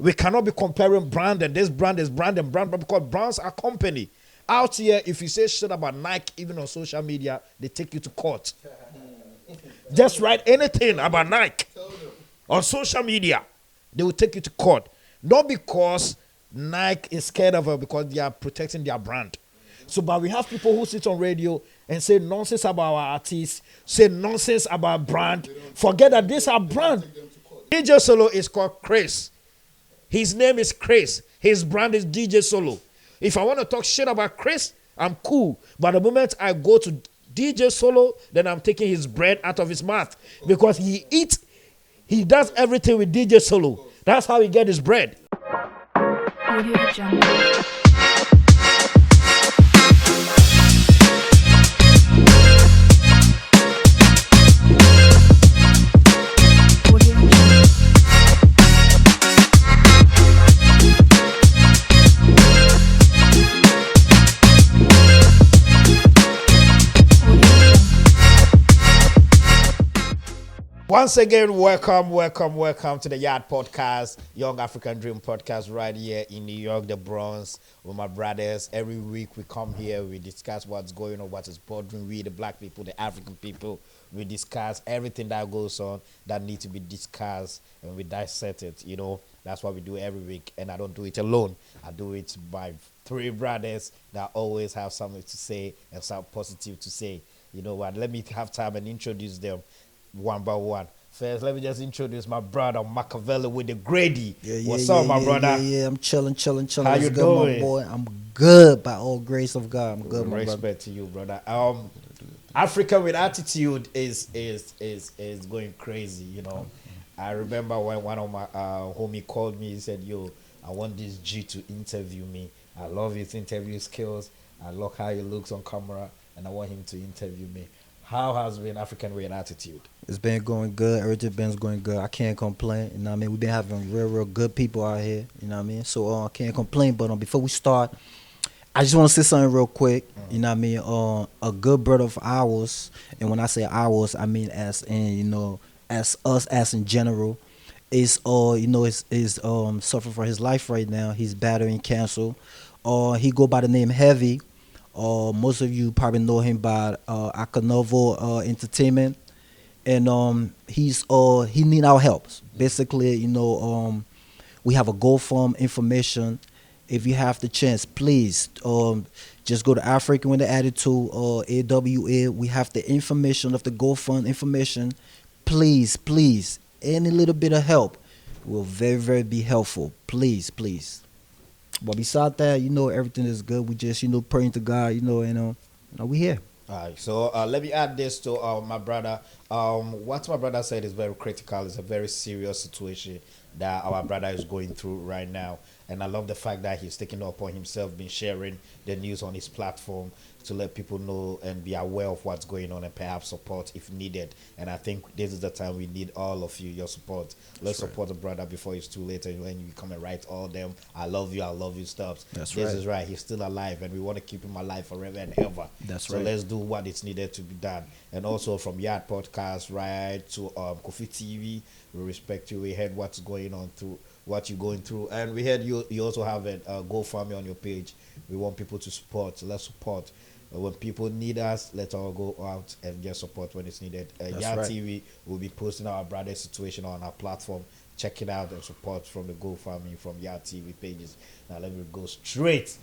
We cannot be comparing brand and this brand is brand and brand, but because brands are company. Out here, if you say shit about Nike, even on social media, they take you to court. Just write anything about Nike on social media, they will take you to court. Not because Nike is scared of her, because they are protecting their brand. So, but we have people who sit on radio and say nonsense about our artists, say nonsense about brand. Forget that this are brand. DJ Solo is called Chris. His name is Chris. His brand is DJ Solo. If I want to talk shit about Chris, I'm cool. But the moment I go to DJ Solo, then I'm taking his bread out of his mouth. Because he does everything with DJ Solo. That's how he get his bread. Audio Jungle. Once again, welcome to the Yard Podcast, Young African Dream Podcast, right here in New York, the Bronx, with my brothers. Every week we come here, we discuss what's going on, what is bothering we, the black people, the African people. We discuss everything that goes on that needs to be discussed, and we dissect it. You know, that's what we do every week, and I don't do it alone. I do it by three brothers that always have something to say and something positive to say. You know what? Let me have time and introduce them one by one. First, let me just introduce my brother Machiavelli with the Grady. What's up, my brother? Yeah, I'm chilling. How you doing? My boy? I'm good by all grace of God. I'm good, my brother. Respect to you, brother. Africa with attitude is going crazy. You know, I remember when one of my homie called me. He said, "Yo, I want this G to interview me. I love his interview skills. I love how he looks on camera, and I want him to interview me." How has been African with attitude? It's been going good. Everything been going good. I can't complain. You know what I mean? We've been having real good people out here. You know what I mean? So I can't complain. But before we start, I just want to say something real quick. You know what I mean? A good brother of ours, and when I say ours, I mean as in, as us, as in general, is is suffering for his life right now. He's battling cancer. He go by the name Heavy. Most of you probably know him by Akanovo Entertainment, and he need our help. Basically, we have a GoFund information. If you have the chance, please just go to African with the Attitude AWA. We have the information of the GoFund information. Please, any little bit of help will very be helpful. Please. But beside that, everything is good. We just, praying to God, and we here. All right, so let me add this to my brother. What my brother said is very critical. It's a very serious situation that our brother is going through right now. And I love the fact that he's taking it upon himself, been sharing the news on his platform to let people know and be aware of what's going on and perhaps support if needed. And I think this is the time we need all of you, your support. Let's support the brother before it's too late and when you come and write all them, I love you stuff. This is right. He's still alive and we want to keep him alive forever and ever. So let's do what is needed to be done. And also from Yard Podcast, right, to Kofi TV, we respect you. We heard what's going on through what you're going through, and we heard you also have a GoFundMe on your page. We want people to support. Let's support. When people need us, let's all go out and get support when it's needed. Yard TV will be posting our brother's situation on our platform. Check it out and support from the GoFundMe from Yard TV pages. Now let me go straight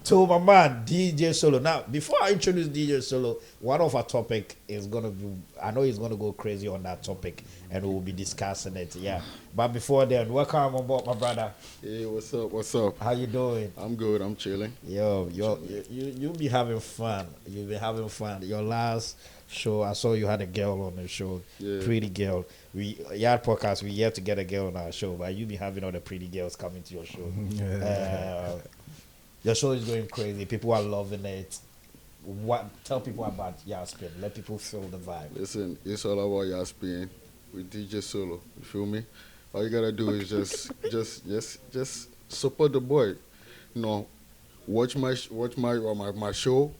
to my man DJ Solo. Now, before I introduce DJ Solo, one of our topic is gonna be, I know he's gonna go crazy on that topic, and we'll be discussing it. Yeah, but before then, welcome on board, my brother. Hey, what's up? How you doing? I'm good. I'm chilling. You be having fun. You be having fun. Your last show, I saw you had a girl on the show, pretty girl. Yard Podcast, we yet to get a girl on our show, but you be having all the pretty girls coming to your show. Your show is going crazy. People are loving it. Tell people about Yaspin. Let people feel the vibe. Listen, it's all about Yaspin with DJ Solo. You feel me? All you gotta do is just support the boy. Watch my show.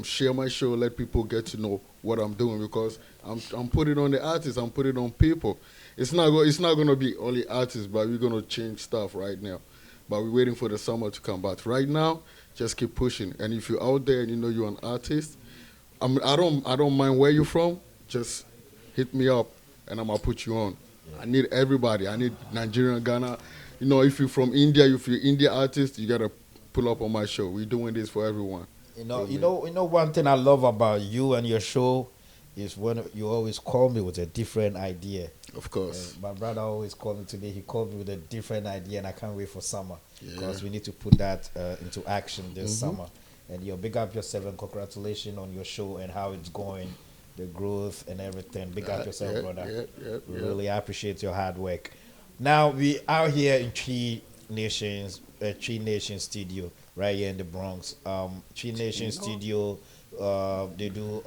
Share my show. Let people get to know what I'm doing because I'm putting on the artists, I'm putting on people. It's not gonna be only artists, but we're gonna change stuff right now. But we're waiting for the summer to come. But right now, just keep pushing. And if you're out there and you know you're an artist, I don't mind where you're from. Just hit me up, and I'm gonna put you on. I need everybody. I need Nigerian, Ghana. You know, if you're from India, if you're India artist, you gotta pull up on my show. We're doing this for everyone. One thing I love about you and your show is when you always call me with a different idea. Of course. My brother always called me today. He called me with a different idea, and I can't wait for summer Yeah. because we need to put that into action this summer. And you big up yourself and congratulations on your show and how it's going, the growth and everything. Big up yourself, brother. We really appreciate your hard work. Now we are here in Tree Nation Studio right here in the Bronx. Tree Nation Studio, they do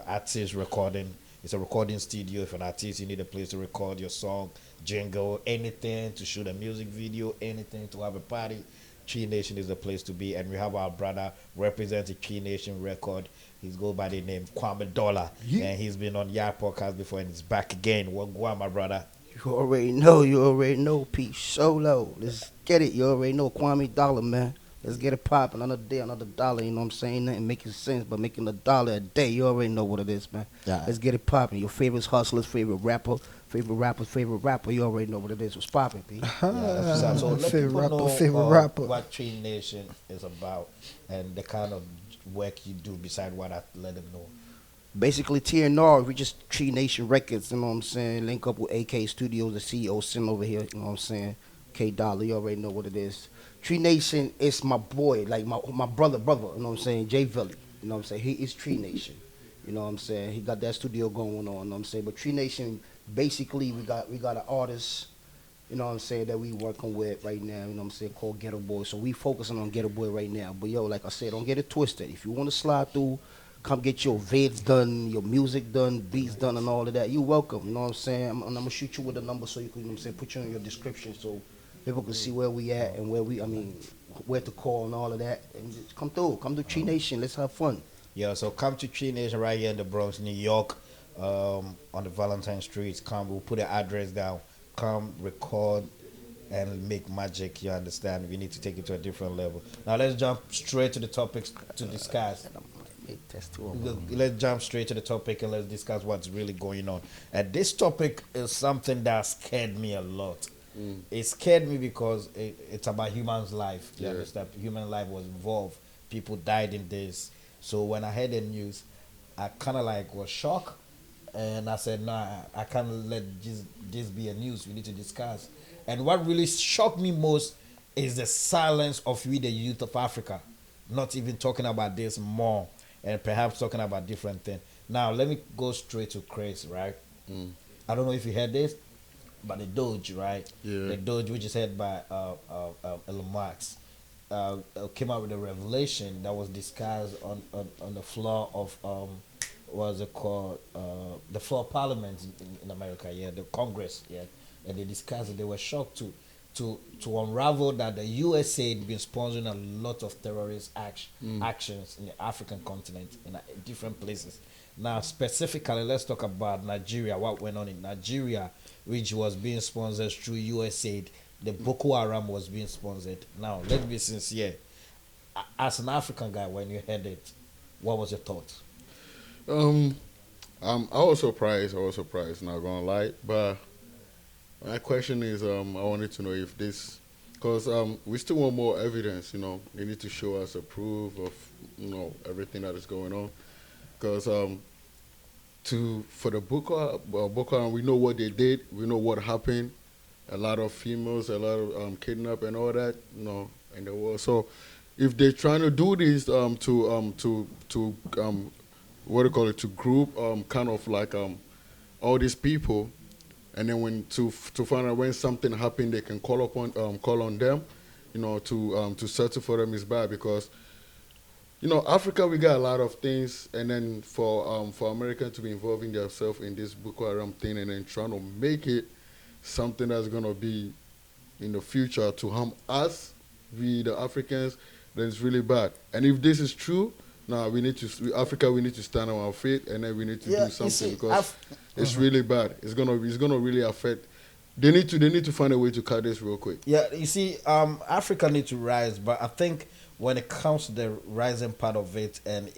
artist recording. It's a recording studio. If an artist, you need a place to record your song, jingle, anything, to shoot a music video, anything, to have a party. Tree Nation is the place to be. And we have our brother representing Tree Nation record. He's go by the name Kwame Dollar. And he's been on Yard Podcast before and he's back again. Well, go on, my brother. You already know, Pete Solo. Let's get it. You already know, Kwame Dollar, man. Let's get it popping. Another day, another dollar, you know what I'm saying? Nothing making sense, but making a dollar a day. You already know what it is, man. Yeah. Let's get it popping. Your favorite hustler's favorite rapper, favorite rapper. You already know what it is. What's popping, Pete? So let Favorite people rapper, know rapper. what Tree Nation is about and the kind of work you do beside what I let them know. Basically, TNR, we just Tree Nation Records, you know what I'm saying? Link up with AK Studios, the CEO, sitting over here, you know what I'm saying? K Dollar, you already know what it is. Tree Nation is my boy, like my brother, you know what I'm saying? Jay Villy, you know what I'm saying? He is Tree Nation, you know what I'm saying? He got that studio going on, you know what I'm saying? But Tree Nation, basically, we got an artist, you know what I'm saying, that we working with right now, you know what I'm saying, called Ghetto Boy. So we focusing on Ghetto Boy right now. But yo, like I said, don't get it twisted. If you want to slide through, come get your vids done, your music done, beats done, and all of that. You welcome, you know what I'm saying? I'm going to shoot you with a number so you can, you know what I'm saying, put you in your description so people can see where we at and where to call and all of that. And just come through Tree Nation. Let's have fun. Yeah, so come to Tree Nation right here in the Bronx, New York, on the Valentine Streets. Come, we'll put the address down. Come, record, and make magic. You understand? We need to take it to a different level. Now let's jump straight to the topics to discuss. Let's jump straight to the topic and let's discuss what's really going on. And this topic is something that scared me a lot. It scared me because it's about human's life. You understand? Human life was involved. People died in this. So when I heard the news, I kind of like was shocked. And I said, nah, I can't let this be a news. We need to discuss. And what really shocked me most is the silence of we, the youth of Africa, not even talking about this more and perhaps talking about different things. Now, let me go straight to Chris, right? I don't know if you heard this, but the Doge, right? Yeah. The Doge, which is head by Elon Musk, came out with a revelation that was discussed on the floor of what's it called? The floor of Parliament in America, the Congress, and they discussed it. They were shocked to unravel that the USA had been sponsoring a lot of terrorist actions in the African continent in different places. Now, specifically, let's talk about Nigeria. What went on in Nigeria, which was being sponsored through Usaid. The Bokoharam was being sponsored. Now, let's be sincere. As an African guy, when you heard it, what was your thought? I was surprised. Not gonna lie, but my question is, I wanted to know if this, because we still want more evidence. You know, they need to show us a proof of everything that is going on. Because for the Boko Haram, we know what they did. We know what happened. A lot of females, a lot of kidnap and all that. In the world. So if they're trying to do this to what do you call it, to group kind of like all these people, and then when to find out when something happened, they can call on them, to settle for them is bad because, Africa, we got a lot of things, and then for Americans to be involving themselves in this Boko Haram thing and then trying to make it something that's gonna be in the future to harm us, we the Africans, then it's really bad. And if this is true, Nah, Africa, we need to stand on our feet, and then we need to Yeah, do you something see, because it's really bad. It's gonna really affect. They need to find a way to cut this real quick. Yeah, you see, Africa needs to rise, but I think when it comes to the rising part of it, and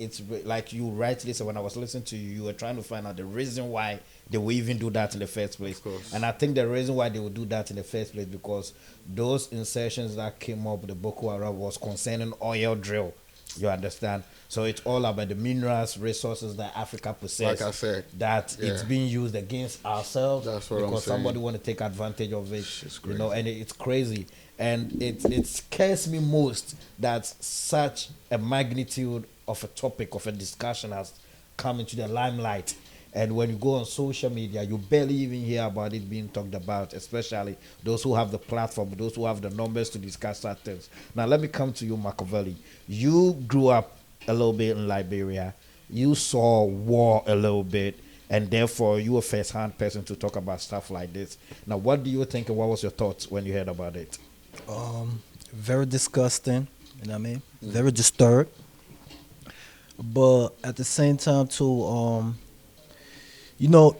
like you rightly said, when I was listening to you, you were trying to find out the reason why they will even do that in the first place. Of course. And I think the reason why they would do that in the first place because those insertions that came up with the Bokoharam was concerning oil drill. You understand? So it's all about the minerals, resources that Africa possesses. Like I said, that it's being used against ourselves. That's what I'm because saying. somebody want to take advantage of it. It's You know, crazy. and it's crazy. And it scares me most that such a magnitude of a topic, of a discussion has come into the limelight. And when you go on social media, you barely even hear about it being talked about, especially those who have the platform, those who have the numbers to discuss that things. Now, let me come to you, Machiavelli. You grew up a little bit in Liberia. You saw war a little bit, and therefore you were a first-hand person to talk about stuff like this. Now, what do you think and what was your thoughts when you heard about it? Very disgusting, you know what I mean? Very disturbed. But at the same time too, you know,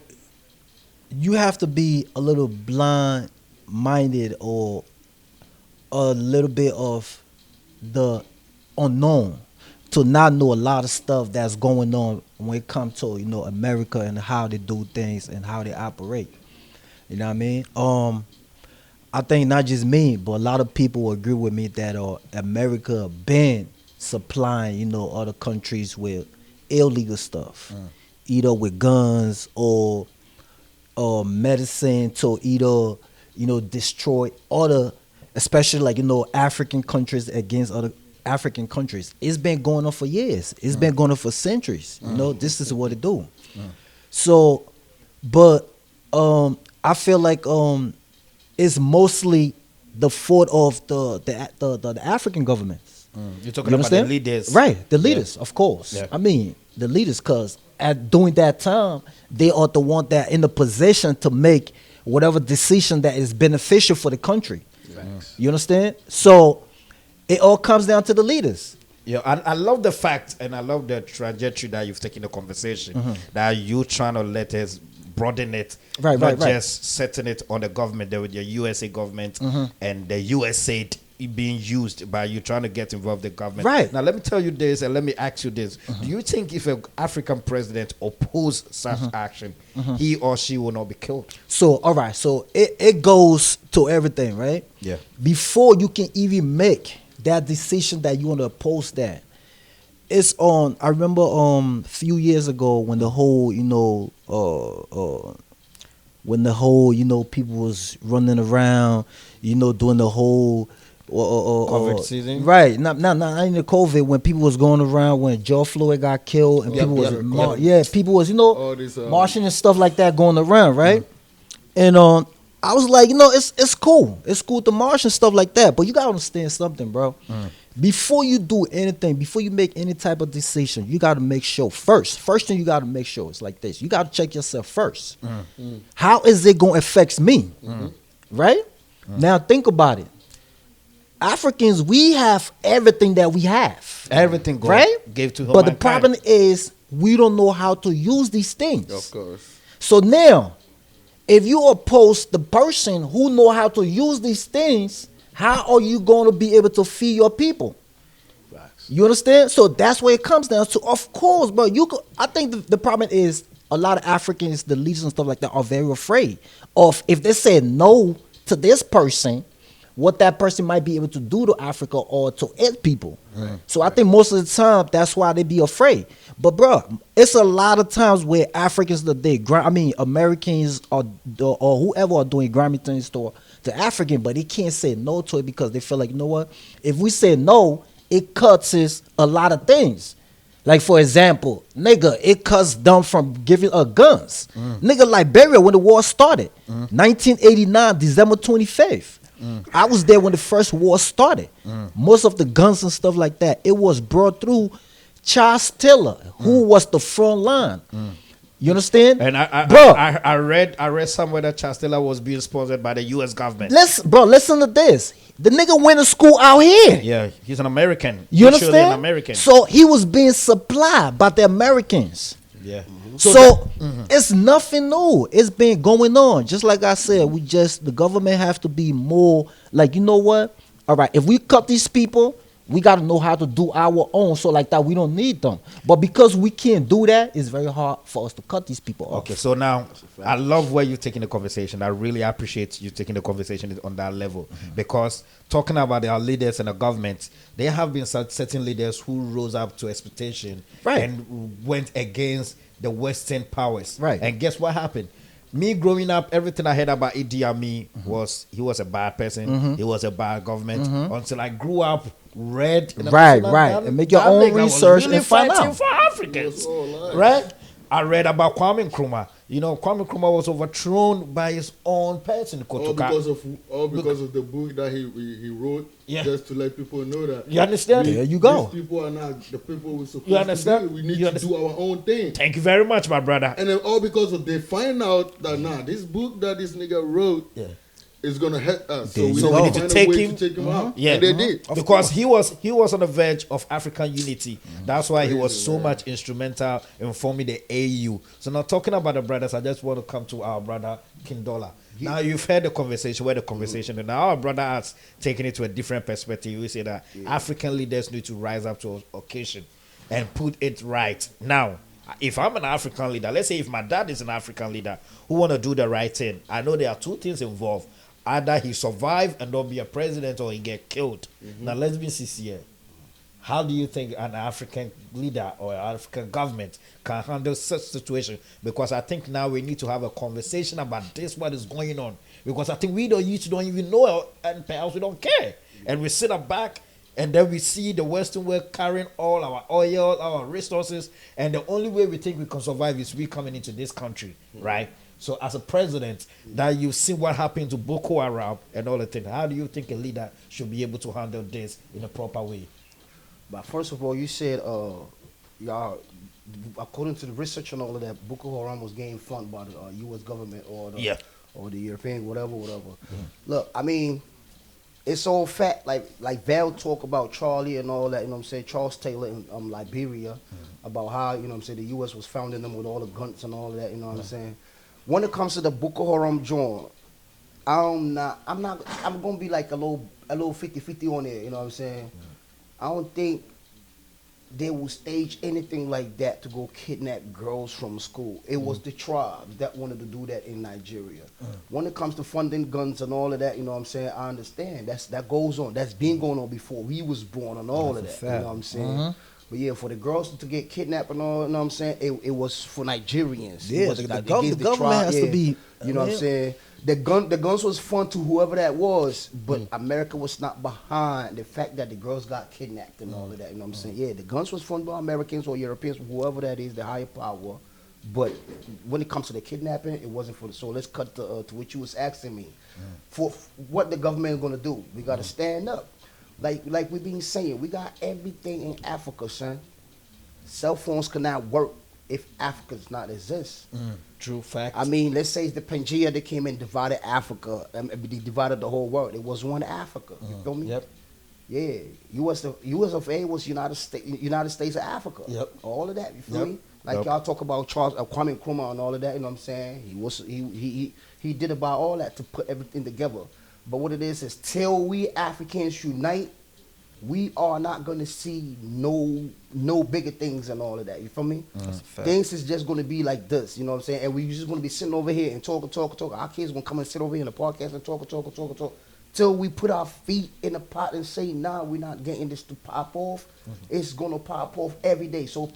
you have to be a little blind minded or a little bit of the unknown to not know a lot of stuff that's going on when it comes to, you know, America and how they do things and how they operate. You know what I mean? I think not just me, but a lot of people will agree with me that America been supplying, you know, other countries with illegal stuff, either with guns or medicine to either, you know, destroy other, especially like, you know, African countries against other African countries. It's been going on for years. It's been going on for centuries. You know, this is what it do. So, but I feel like it's mostly the fault of the African governments. You're talking about the leaders. Right, the leaders, of course. Yeah. I mean, the leaders, because during that time, they are the one that in the position to make whatever decision that is beneficial for the country. You understand? So it all comes down to the leaders. Yeah, I love the fact and I love the trajectory that you've taken the conversation. That you trying to let us broaden it, Right, not right, right. just setting it on the government, there with the USA government and the Usaid being used by you trying to get involved in the government. Right. Now, let me tell you this and let me ask you this. Do you think if an African president oppose such action, he or she will not be killed? So, all right. So it goes to everything, right? Yeah. Before you can even make that decision that you want to oppose that, it's on. I remember few years ago when the whole, you know, people was running around, you know, doing the whole COVID season? right? Not in the COVID, when people was going around when George Floyd got killed and people was people was, you know, All this, marching and stuff like that going around, right? And I was like, you know, it's cool to march and stuff like that, but you gotta understand something, bro. Before you do anything, before you make any type of decision, you gotta make sure first thing you gotta make sure is like this: you gotta check yourself first. How is it gonna affect me? Right? Now think about it. Africans, we have everything that we have. Everything God right? gave to But the humankind. problem is we don't know how to use these things. Of course. So now, if you oppose the person who know how to use these things, how are you going to be able to feed your people? You understand? So that's where it comes down to. Of course, but I think the problem is a lot of Africans, the leaders and stuff like that, are very afraid of if they say no to this person, what that person might be able to do to Africa or to its people. So I think most of the time that's why they be afraid. But bro, it's a lot of times where Africans Americans or whoever are doing grimy things to African, but they can't say no to it because they feel like, you know what? If we say no, it cuts us a lot of things. Like for example, nigga, it cuts them from giving guns. Nigga, Liberia when the war started, 1989, December 25th. I was there when the first war started. Most of the guns and stuff like that, it was brought through Charles Taylor, who was the front line. You understand? And bro, I read somewhere that Charles Taylor was being sponsored by the U.S. government. Listen to this. The nigga went to school out here. Yeah, he's an American. You He's surely understand? an American. So he was being supplied by the Americans. Yeah. So, it's nothing new. It's been going on. Just like I said, the government have to be more like, you know what? All right, if we cut these people, we got to know how to do our own. So like that, we don't need them. But because we can't do that, it's very hard for us to cut these people off. Okay, so now I love where you're taking the conversation. I really appreciate you taking the conversation on that level because talking about our leaders and the government, there have been certain leaders who rose up to expectation and went against the Western powers. Right. And guess what happened? Me growing up, everything I heard about Idi Amin was he was a bad person. He was a bad government. Until I grew up, read, and make your own research and find out. For Africans, right? I read about Kwame Nkrumah. You know, Kwame Nkrumah was overthrown by his own person. All because of the book that he wrote, just to let people know that. You understand? There you go. These people are not the people we're supposed You understand? to be. We need to do our own thing. Thank you very much, my brother. And then all because of they find out that this book that this nigga wrote is gonna hurt us. So we need to take him out. Yeah, and they did. Because he was on the verge of African unity. That's why he was so much instrumental in forming the AU. So now talking about the brothers, I just want to come to our brother King Dollar. Now you've heard the conversation where the conversation and now our brother has taken it to a different perspective. We say that African leaders need to rise up to occasion and put it right. Now, if I'm an African leader, let's say if my dad is an African leader who want to do the right thing, I know there are two things involved. Either he survive and don't be a president or he get killed. Now let's be sincere. How do you think an African leader or an African government can handle such situation? Because I think now we need to have a conversation about this, what is going on. Because I think we don't even know, and perhaps we don't care. And we sit back and then we see the Western world carrying all our oil, our resources, and the only way we think we can survive is we coming into this country, right? So as a president, that you see what happened to Bokoharam and all the things, how do you think a leader should be able to handle this in a proper way? But first of all, you said, y'all, according to the research and all of that, Bokoharam was getting funded by the U.S. government or the European, whatever. Look, I mean, it's all fact. Like Val talk about Charlie and all that. You know what I'm saying? Charles Taylor in Liberia about how the U.S. was founding them with all the guns and all of that. You know what I'm saying? When it comes to the Bokoharam joint, I'm gonna be like a little 50-50 on there. You know what I'm saying? I don't think they will stage anything like that to go kidnap girls from school. It was the tribes that wanted to do that in Nigeria. When it comes to funding guns and all of that, you know what I'm saying, I understand. That goes on. That's been going on before we was born and all of that. You know what I'm saying? But yeah, for the girls to get kidnapped and all, you know what I'm saying, it was for Nigerians. Yeah, the government has to be, you know what I'm saying? The guns was fun to whoever that was, but America was not behind the fact that the girls got kidnapped and all of that. You know what I'm saying? Yeah, the guns was fun by Americans or Europeans, whoever that is, the higher power. But when it comes to the kidnapping, it wasn't for the. So let's cut to what you was asking me. For what the government is gonna do, we gotta stand up. Like we been saying, we got everything in Africa, son. Cell phones cannot work if Africa does not exist. True fact. I mean, let's say it's the Pangea that came and divided Africa. They divided the whole world. It was one Africa. You feel me? Yep. Yeah. US of A was United States of Africa. Yep. All of that. You feel me? Like y'all talk about Kwame Nkrumah and all of that. You know what I'm saying? He did about all that to put everything together. But what it is till we Africans unite, we are not going to see no bigger things and all of that. You feel me? Things is just going to be like this. You know what I'm saying? And we just going to be sitting over here and talk. Our kids going to come and sit over here in the podcast and talk. Till we put our feet in the pot and say, nah, we're not getting this to pop off. It's going to pop off every day. So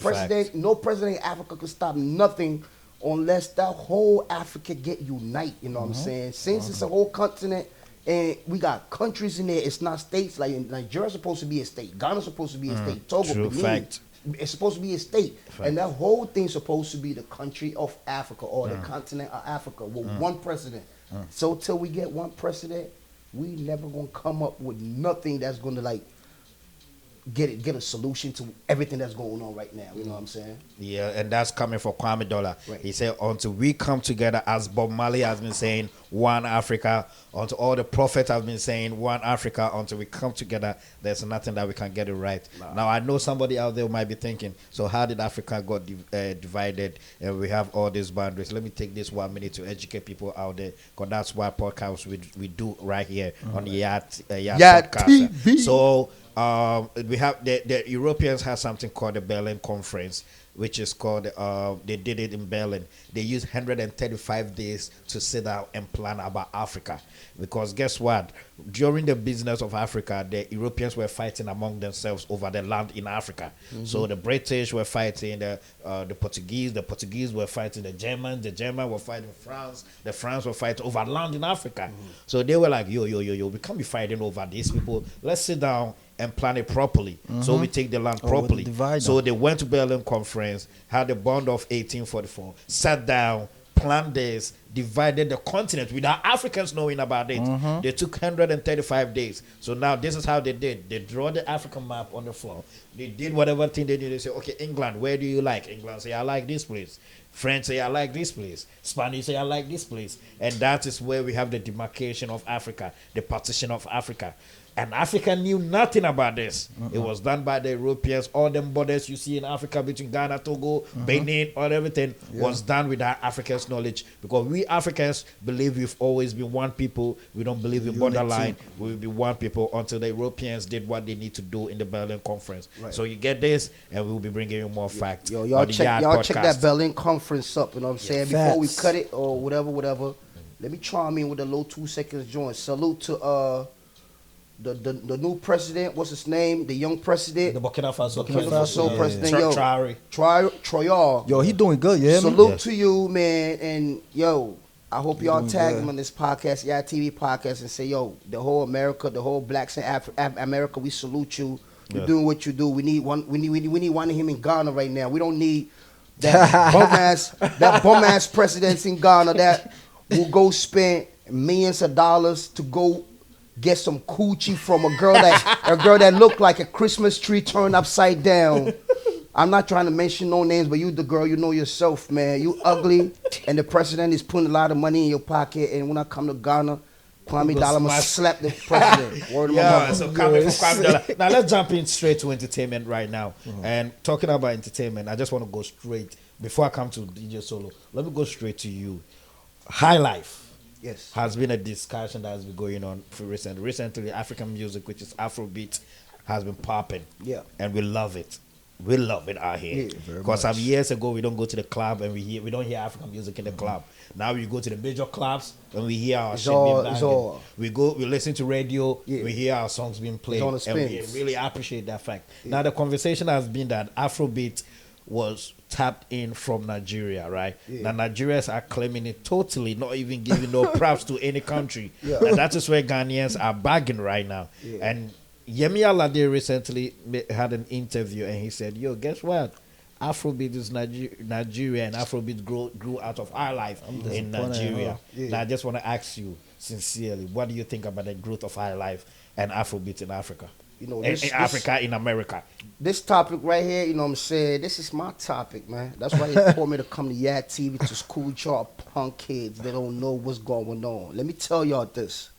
no president in Africa can stop nothing unless that whole Africa get unite. You know what I'm saying? Since it's a whole continent, and we got countries in there. It's not states. Like Nigeria's supposed to be a state. Ghana's supposed to be a state. Togo, True Benin, fact. it's supposed to be a state. Fact. And that whole thing's supposed to be the country of Africa or the continent of Africa with one president. So till we get one president, we never gonna come up with nothing that's gonna get a solution to everything that's going on right now. You know what I'm saying? Yeah, and that's coming from Kwame Dollar. Right. He said, until we come together, as Bob Marley has been saying, one Africa, until all the prophets have been saying, one Africa, until we come together, there's nothing that we can get it right. Now, I know somebody out there might be thinking, so how did Africa got divided and we have all these boundaries? Let me take this 1 minute to educate people out there, because that's why podcasts we do right here on the Yard Podcast. TV. So, we have the Europeans have something called the Berlin Conference, which is called they did it in Berlin. They used 135 days to sit down and plan about Africa, because guess what? During the business of Africa, the Europeans were fighting among themselves over the land in Africa. So the British were fighting the Portuguese were fighting the Germans were fighting France, the French were fighting over land in Africa. So they were like, yo, we can't be fighting over these people. Let's sit down and plan it properly. So we take the land properly. So they went to Berlin Conference, had the bond of 1844, sat down, planned this, divided the continent without Africans knowing about it. They took 135 days. So now this is how they did. They draw the African map on the floor. They did whatever thing they did. They say, okay, England, where do you like? England say, I like this place. French say, I like this place. Spanish say, I like this place. And that is where we have the demarcation of Africa, the partition of Africa. And Africa knew nothing about this. It was done by the Europeans. All them borders you see in Africa between Ghana, Togo, Benin, all everything was done without Africans' knowledge. Because we Africans believe we've always been one people. We don't believe in borderline. We will be one people until the Europeans did what they need to do in the Berlin Conference. Right. So you get this, and we'll be bringing you more facts. Yo, y'all check that Berlin Conference up. You know what I'm saying? Before we cut it or whatever. Let me chime in with a little 2 seconds joint. Salute to the new president, what's his name? The young president. The Burkina Faso president. Traore. Yo, he doing good, yeah. Salute to you, man. And yo, I hope y'all tag him on this podcast, TV podcast, and say, yo, the whole America, the whole blacks in America, we salute you. You're doing what you do. We need one. We need one of him in Ghana right now. We don't need that bum ass presidents in Ghana that will go spend millions of dollars to go get some coochie from a girl that looked like a Christmas tree turned upside down. I'm not trying to mention no names, but you the girl, you know yourself, man. You ugly, and the president is putting a lot of money in your pocket. And when I come to Ghana, Kwame Dollar must slap the president. Word of my mother. So coming from Kwame Dollar. Now let's jump in straight to entertainment right now. And talking about entertainment, I just want to go straight before I come to DJ Solo. Let me go straight to you. Hilife. Yes. Has been a discussion that has been going on for recently. Recently, African music, which is Afrobeat, has been popping. Yeah. And we love it. We love it out here. Because some years ago, we don't go to the club and we don't hear African music in the club. Now we go to the major clubs and we hear our shit being banged. We listen to radio, we hear our songs being played. And we really appreciate that fact. Now the conversation has been that Afrobeat was tapped in from Nigeria, right? Now Nigerians are claiming it totally, not even giving no props to any country. And that is where Ghanaians are bagging right now. And Yemi Alade recently had an interview and he said, yo, guess what? Afrobeat is Nigeria, and Afrobeat grew out of our life in Nigeria. Now I just want to ask you sincerely, what do you think about the growth of our life and Afrobeat in Africa? You know, Africa, in America. This topic right here, you know what I'm saying? This is my topic, man. That's why they told me to come to Yad TV to school y'all punk kids. They don't know what's going on. Let me tell y'all this.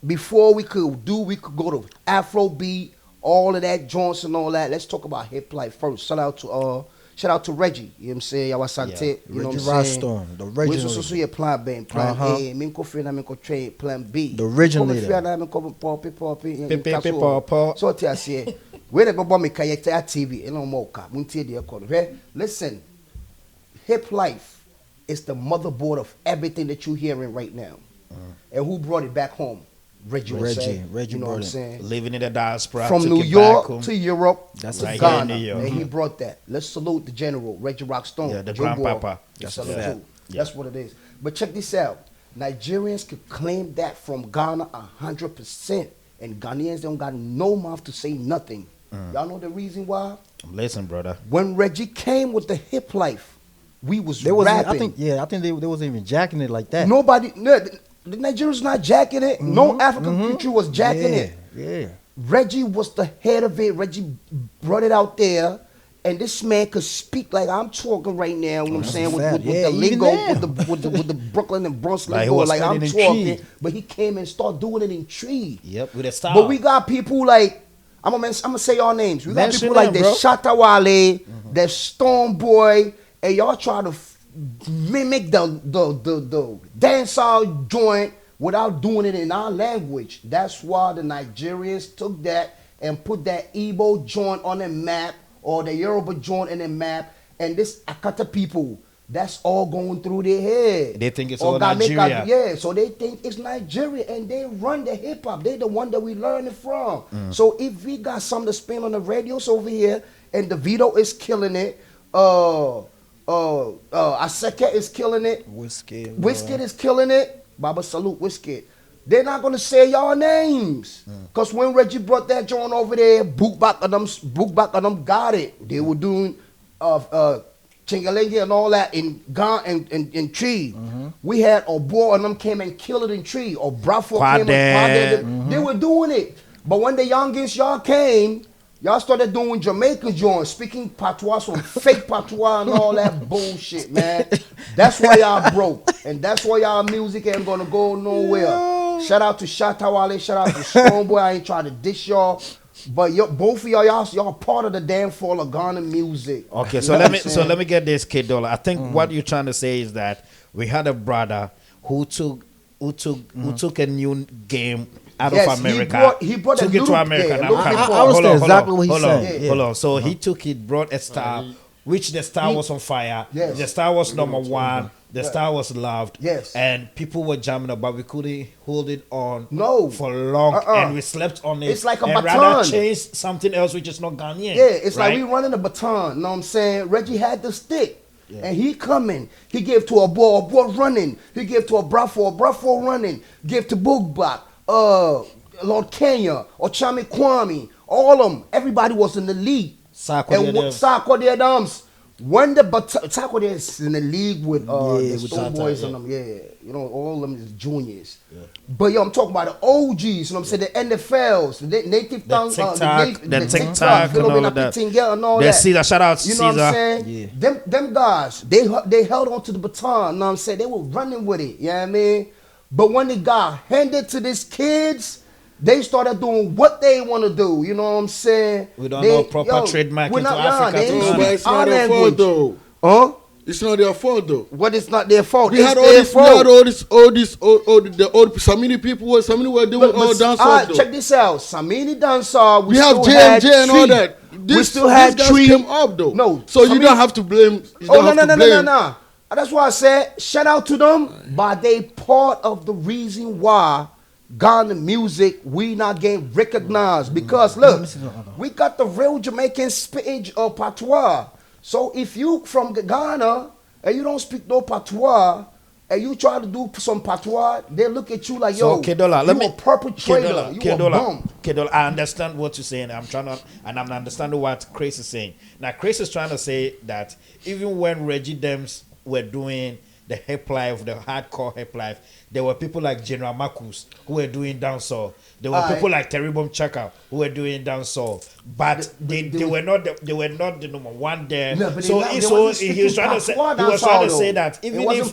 Before we could go to Afrobeat, all of that joints and all that. Let's talk about hip life first. Shout out to Reggie. You know what I'm saying? Y'all Sante. You know what I'm saying? Storm, the original. We so plan B, plan A. Minko Free, Minko Train, plan B. The original. Minko Poppy. So I say, where the Baba make a TV? No more. Munti the call. Listen, hip life is the motherboard of everything that you're hearing right now. And who brought it back home? Reggie, you know what I'm saying? Living in the diaspora. From New York to Europe to right Ghana. And he brought that. Let's salute the general, Reggie Rockstone. Yeah, the grandpapa. That's what it is. But check this out. Nigerians could claim that from Ghana 100%. And Ghanaians don't got no mouth to say nothing. Y'all know the reason why? Listen, brother. When Reggie came with the hip life, we was rapping. I think they wasn't even jacking it like that. The Nigerians not jacking it. No African country was jacking it. Yeah. Reggie was the head of it. Reggie brought it out there. And this man could speak like I'm talking right now. You know what I'm saying? With Yeah, the lingo, even with the Brooklyn and Bronx Like he lingo, was like I'm spelling in talking. tree. But he came and started doing it in tree. Yep, with a style. But we got people like I'm gonna say y'all names. We got Mention people like them, the bro. Shatawale, the Stonebwoy, and y'all try to mimic the dancehall joint without doing it in our language. That's why the Nigerians took that and put that Igbo joint on the map or the Yoruba joint in the map, and this Akata people, that's all going through their head. They think it's Or all Gameka, Nigeria. yeah, so they think it's Nigeria, and they run the hip hop. They the one that we learn it from. So if we got something to spin on the radios over here, and the Vito is killing it, Aseke is killing it, Wizkid is killing it, Baba Salute Wizkid. They're not gonna say y'all names, cause when Reggie brought that joint over there, Book back of them got it. They were doing Chingalingi and all that in Tree. We had Obo and them came and killed it in Tree. Or Brafo came and they were doing it. But when the youngest y'all came, y'all started doing Jamaican joints, speaking patois, some fake patois and all that bullshit, man. That's why y'all broke. And that's why y'all music ain't gonna go nowhere. Shout out to Shatawale, shout out to Stonebwoy. I ain't trying to dish y'all. But both of y'all part of the damn fall of Ghana music. Okay, You so know let what me I'm saying? get this, K Dollar. I think what you're trying to say is that we had a brother who took a new game out Yes, of America. he brought took a it to little- America. yeah, a Now, little come bit on, more. I understand hold on, exactly what he's hold on, saying. hold on. So he took it, brought a star, which the star was on fire. Yes. The star was number one. The star was loved. Yes. And people were jamming up, but we couldn't hold it on No. for long. Uh-uh. And we slept on it. It's like a and baton. rather change something else which is not Ghanaian. Yeah, it's right? like we running a baton. You know what I'm saying? Reggie had the stick. And he coming. He gave to a boy running. He gave to a Brafo running. Gave to Boogbach, Lord Kenya, or Chami Kwame. All of them. Everybody was in the league. Sako the Adams. When the Sako is in the league with the with Stonebwoys and them, you know, all of them is juniors. But yo, I'm talking about the OGs, you know what I'm saying, the NFLs, the native tongue, the TikTok and all of that. And all The that. Caesar, shout out to You know what I'm Caesar. saying? Them guys, they held on to the baton, you know what I'm saying? They were running with it, you know what I mean? But when it got handed to these kids, they started doing what they want to do, you know what I'm saying? We don't know proper trademark into Africa. They to ain't Ghana. But speak it's our not their fault language. though. Huh? It's not their fault though. What is not their fault? We It's had their fault. so many people were doing all dancehall though. Check this out. Samini dancehall. We have J&J and all that. We still had these guys Tree. came up though. No, so you Samini- don't have to blame. No. That's why I said shout out to them, but they part of the reason why Ghana music we not getting recognized. Because look, we got the real Jamaican spitting of patois. So if you from Ghana and you don't speak no patois and you try to do some patois, they look at you like, yo, So, Kedola, you a perpetrator, you a bum. Kedola, I understand what you're saying. I'm understanding what Chris is saying. Now, Chris is trying to say that even when Reggie Dems were doing the hip life, the hardcore hip life, there were people like General Marcus who were doing dancehall. There were people like Teribum Chaka who were doing dancehall, but they were not the number one there. No, but So he was trying to say that even if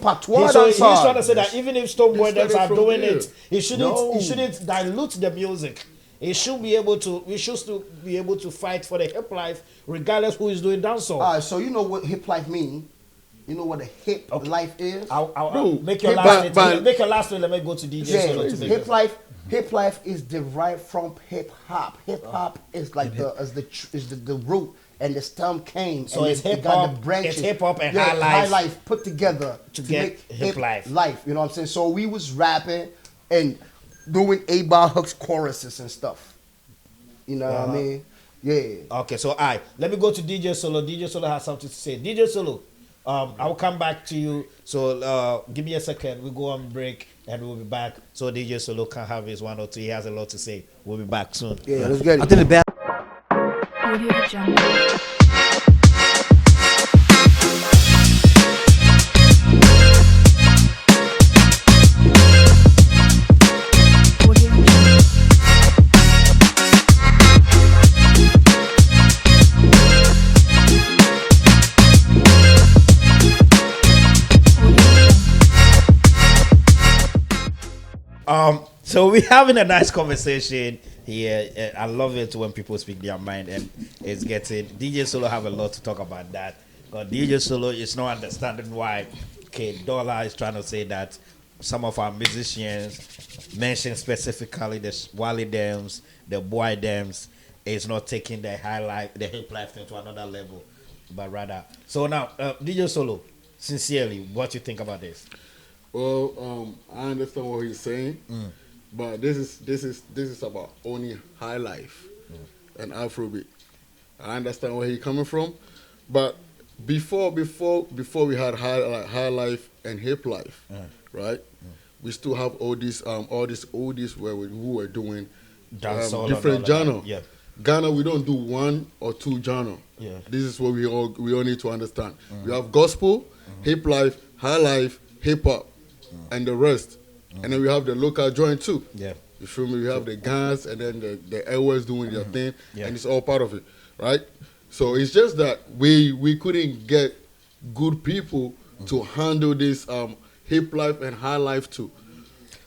even if Stonebwoy They Dems are started from doing there. it, he shouldn't dilute the music. We should be able to fight for the hip life regardless who is doing dancehall. All right, so you know what hip life mean? You know what a hip life is? I'll make your Hip- last but- make your last one. Let me go to DJ Solo to make it. Hip life is derived from hip hop. Hip hop is like the root, and the stem came. So and it's it hip got hop, the branches. it's hip hop and Yeah, high life. life put together To get make hip life. You know what I'm saying? So we was rapping and doing 8-bar hooks, choruses and stuff. You know what I mean? Yeah. Okay, so let me go to DJ Solo. DJ Solo has something to say. DJ Solo, I'll come back to you. So give me a second. We go on break and we'll be back. So DJ Solo can have his one or two. He has a lot to say. We'll be back soon. Yeah, let's get it. I think the bad. Audio Jungle. Audio Jungle. So we're having a nice conversation here. I love it when people speak their mind, and it's getting DJ Solo have a lot to talk about that. But DJ Solo is not understanding why Dollar is trying to say that some of our musicians, mentioned specifically the Wally Dams, the Boy Dams, is not taking the the hip life thing to another level, but rather. So now, DJ Solo, sincerely, what you think about this? Well, I understand what he's saying, but this is about only high life and Afrobeat. I understand where he's coming from, but before we had high life and hip life, right? We still have all these oldies who were doing different genre. Yeah. Ghana, we don't do one or two genre. Yeah. This is what we all need to understand. We have gospel, hip life, high life, hip hop, and the rest. And then we have the local joint too. Yeah. You feel me? We have the guns and then the airways doing their thing, Yeah. and it's all part of it, right? So it's just that we couldn't get good people to handle this hip life and high life too.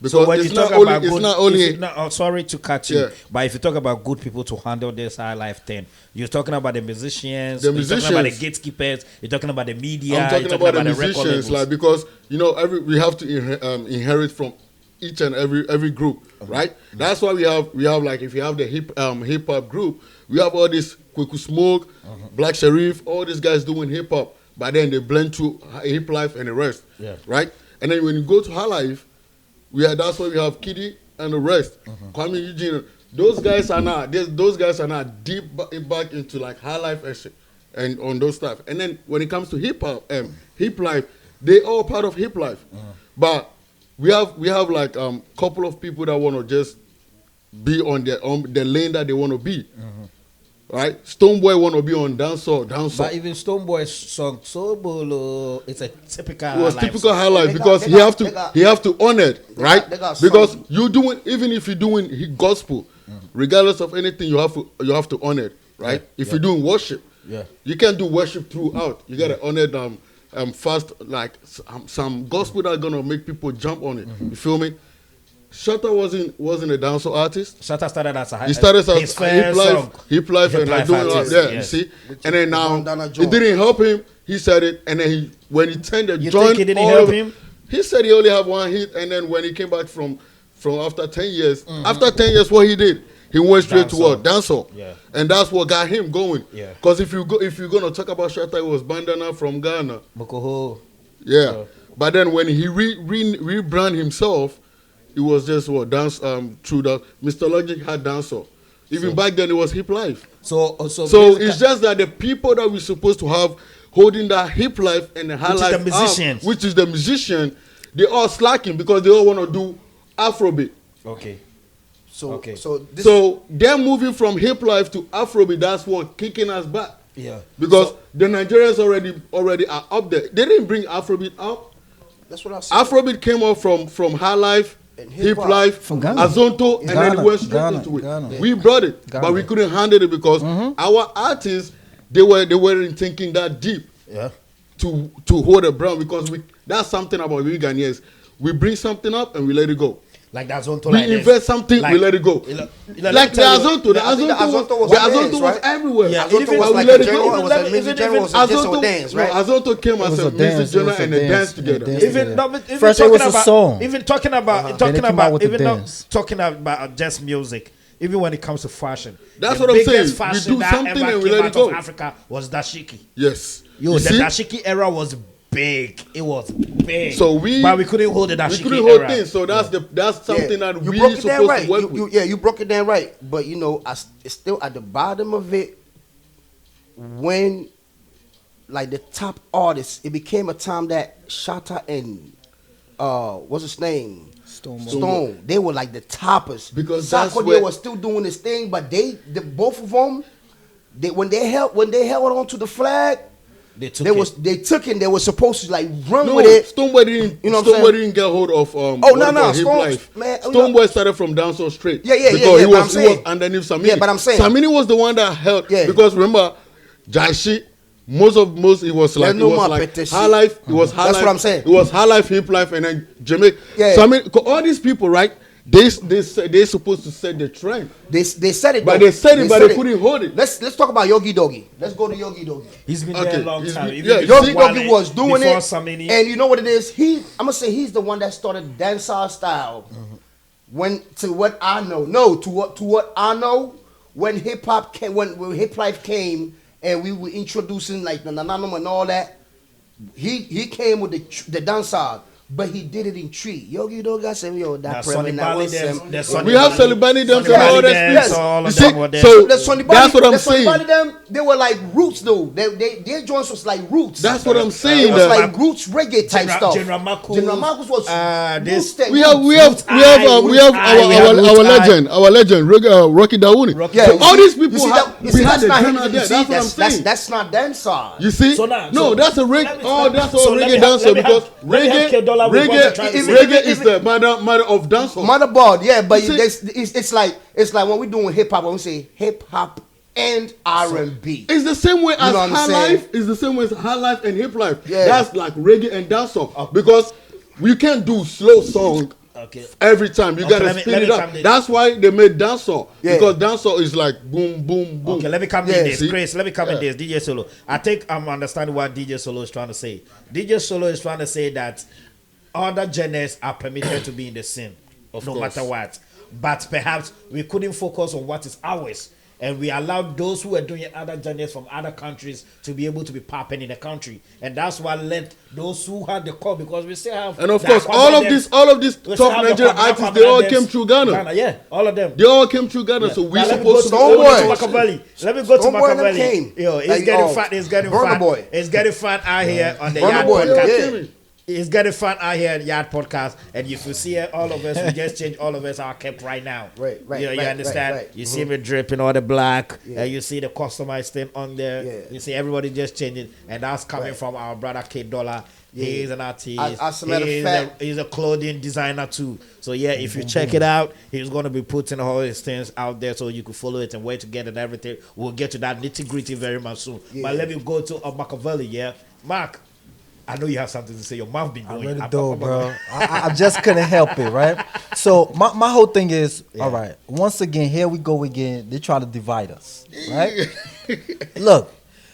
Because So when it's you not talk only, about it's good, not only sorry to cut you, Yeah. but if you talk about good people to handle this high life thing, you're talking about the musicians, The you're talking about the musicians. gatekeepers, you're talking about the media, I'm talking you're about the record musicians, labels. like, because we have to inherit from each and every group, right? That's why we have like, if you have the hip hop group, we have all this Kweku Smoke, Black Sharif, all these guys doing hip hop, but then they blend to hip life and the rest, Yeah. right? And then when you go to high life, that's why we have Kiddy and the rest, Kwame Eugene. Those guys are not deep back into like high life and shit, and on those stuff. And then when it comes to hip hop, hip life, they all part of hip life. But we have like couple of people that want to just be on the lane that they want to be. Right? Stonebwoy want to be on dancehall. But even Stonebwoy's song Sobolo, it's a typical It was high life typical song. high life They because got- he they have got- to he have to own it, right? they got Because songs. you doing, even if you're doing gospel, regardless of anything, you have to own it, right? Yeah, If you're doing worship, Yeah. you can't do worship throughout. You gotta own it fast, like some gospel that gonna make people jump on it. You feel me? Shatta wasn't a dancehall artist. Shatta started as a high. He started as his hip first life, song. hip life, and Hip-life doing all artist, that. yes. You see, and then now Bandana it joint. didn't help him. He said it, and then when he turned the You joint, think it didn't all help over- him? He said he only had one hit, and then when he came back from after 10 years, after 10 years, what he did, he went straight to what? Dancehall. Yeah. And that's what got him going. Yeah. Because if you're gonna talk about Shatta, it was Bandana from Ghana. Bokoharam. Yeah. But then when he rebrand himself, it was just what dance through that. Mr. Logic had dancehall. Even back then it was hip life. So So it's just that the people that we're supposed to have holding that hip life and the high Which is life the musicians. up, which is the musician, they all slacking because they all want to do Afrobeat. Okay. So Okay. this So they're moving from hip life to Afrobeat. That's what kicking us back. Yeah. Because the Nigerians already are up there. They didn't bring Afrobeat up. that's what I said. Afrobeat came up from high life, And hip hip-hop. life, From Ghana. Azonto, and then it Ghana, went straight Ghana, into it. Ghana. We brought it, Ghana. but we couldn't handle it because our artists they weren't thinking that deep Yeah. to hold a brand, because that's something about we Ghanaians. We bring something up and we let it go. Like that's on We invest something, we let it go. Like the Azonto, I think the Azonto was the on Azonto dance, was right? everywhere. Yeah, Azonto even- was but like we let a it general, go. it was a music general, it was just a dance, right? Azonto came as was a a dance, music genre it was a and they dance, danced yeah, together. dance. Even no, but even First it talking was a about song. even talking about Then talking they came out about with the even not dance. talking about just music. Even when it comes to fashion, That's the what I'm saying. biggest We fashion do that something ever and we came let out it go. of Africa was dashiki. Yes. Yo, You the see? dashiki era was big. It was big. So but we couldn't hold the we dashiki couldn't hold era. things. So that's something that you we broke it down supposed right. to work with. You broke it down right. But it's still at the bottom of it. When, like the top artists, it became a time that Shatta and what's his name? Stone. They were like the toppers. Because that's Sarkodie where- was still doing his thing, but both of them, when they held on to the flag, They took they took it. They were supposed to like run No, with it. Stonebwoy didn't. You know what I'm Stonebwoy saying? didn't get hold of. Oh, what no, they no, call hip Stone- life. man, Stonebwoy started from dancehall straight. Yeah, because yeah, he but I'm was saying- underneath Samini. Yeah, but I'm saying- Samini was the one that held. Yeah. Because remember, Jaishi. Most it was like no it was more like petition. high life. It was high That's life. what I'm saying. It was high life, hip life, and then Jamaica. Yeah. Samini, all these people, right? They're supposed to set the trend. They said it, But though. they said it, but they couldn't hold it. Let's talk about Yogi Doggy. Let's go to Yogi Doggy. He's been Okay, there a long he's time. been- Even yeah, before Yogi Doggy Wale, was doing before it, Samini. and you know what it is. I'm gonna say he's the one that started dancehall style. When to what I know, to what I know, when hip hop came, when hip life came, and we were introducing like the nananum and all that. He came with the dancehall. But he did it in tree. Yogi Dog got some yo that Sonny Bali them. We have Salibani them and all that. Yes. All You of see, them were there. so The Sonny that's what I'm the Sonny saying. them, they were like roots though. Their joints was like roots. That's what I'm It saying. was that- like roots reggae type stuff. General Marcus, General Marcus was this- roots. we have our legend, Rocky Dawouni. Rocky Yeah, So you all see- these you people see have, that- you see, we had that's the not genre hip- you there. see, That's what I'm saying. That's not dancehall. You see? So now- No, so- that's a let reggae. me- Oh, that's so all let reggae me have- dancer let me have- because let me have K Dollar with what you're trying to say. reggae is the mother of dancehall. Motherboard, yeah, but You see- it's like when we doing hip hop, when we say hip hop and R&B. It's the same way as know what I'm high saying? life. It's the same way as high life and hip life. Yeah. That's like reggae and dancehall because we can't do slow song Okay. every time. You Okay, gotta let me speed it come up. this. That's why they made dancehall Yeah. because dancehall is like boom, boom, boom. Okay, let me come Yeah. in this. See? Chris, let me come in Yeah. this. DJ Solo. I think I'm understanding what DJ Solo is trying to say. DJ Solo is trying to say that other genres are permitted to be in the scene, no course. matter what. But perhaps we couldn't focus on what is ours. And we allowed those who were doing other genres from other countries to be able to be popping in the country. And that's what led those who had the call, because we still have. And of the course, all of Aquaman these we still top have the Nigerian Aquaman artists, they all Dance. came through Ghana. Yeah, all of them. They all came through Ghana, so we Now, supposed to Stonebwoy. be Let me go to Machiavelli. Let me go to Stonebwoy them Machiavelli. came. Yo, it's Like, getting oh, fun. It's getting Burna fun. Boy. It's getting fun out here on the Burna Yard Boy, Podcast. yeah. It's getting fun out here at Yard Podcast. And if you see it, all of us, we just change all of us are kept right now. Right, You right, understand? right. You see me dripping all the black. Yeah. And you see the customized thing on there. Yeah. You see everybody just changing. And that's coming from our brother K Dollar. Yeah. He's an artist. As a matter of fact- He's a clothing designer too. So yeah, if you check it out, he's gonna be putting all his things out there so you can follow it and where to get it and everything. We'll get to that nitty gritty very much soon. Yeah. But let me go to Machiavelli. Yeah, Mark, I know you have something to say. Your mouth been I going. really do, bro. I just couldn't help it, right? So my whole thing is, all right. Once again, here we go again. They try to divide us, right? Look,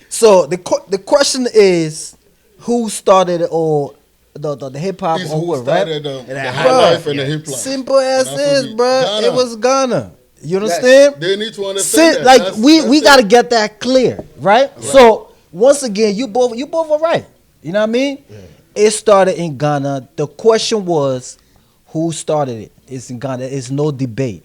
so the question is, who started or the hip hop It's or who what, right? started the Bruh, high life and the hip life. Simple as And this, Afrobeat. bro. Ghana. It was Ghana. You understand? They need to understand that. Like That's we it. got to get that clear, right? So once again, you both are right. You know what I mean? It started in Ghana. The question was, who started it? It's in Ghana. It's no debate.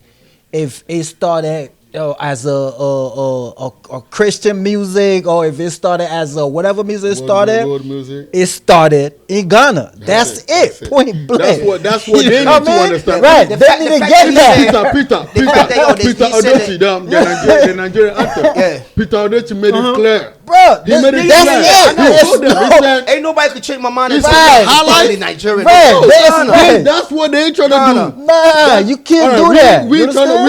If it started as a Christian music, or if it started as a whatever music it started, World music. it started in Ghana. That's it. That's it. Point blank. That's what You they know need to what I mean? understand. Right. The They fact- need the to fact get that that. Peter he said Odochi, the Nigerian actor. Yeah. Peter Odochi made it clear. Bro, He made it that's clear. it. He told them, he said, Ain't nobody could change my mind. It's and right. highlight Nigeria. Right. No, That's Ghana. right. That's what they trying to Ghana. do. Nah, you can't do that. We You understand?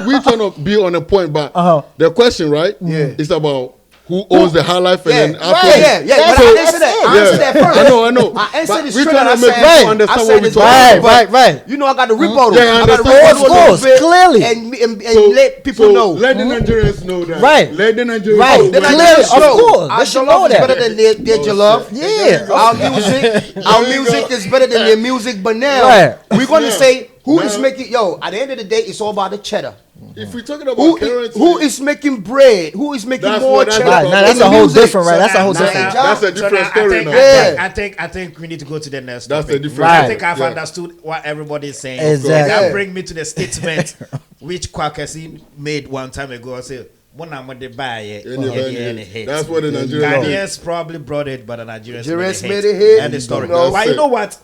we trying to be on a point, but the question, right? Yeah. is about who owns the high life and Yeah, then right, after. yeah. But I answered that. I answered that first. I know. I answered But it we straight. trying I to make said, people understand what we it's talking about. Right. You know, I got to rebuttal. Yeah, I I got to understand. rebuttal Of course, a little bit clearly. and let people know. Let the Nigerians know that. Right. Let the Nigerians Right. know. The Clearly, Nigerians of know. course. Our They should jollof know is that. better than their jollof. Yeah. Our music is better than their music. But now Right. we're going to Yeah. say who is Now- making. Yo, at the end of the day, it's all about the cheddar. If we're talking about currency, Who is making bread? Who is making That's more what- that's cheddar? the Right, now that's in the a whole music? different, right? That's a whole now- different. now- That's a so different now story I think, now. Yeah. I think we need to go to the next That's topic. a different Right. I think I've Yeah. understood what everybody is saying. Exactly. And that Yeah. brings me to the statement which Kwakasi made one time ago. I said, "When I'm on the buy, That's what the Nigerians Ghanaians probably brought it, but the Nigerians Nigerians made made it it hit. End the story. No. But you That's know what?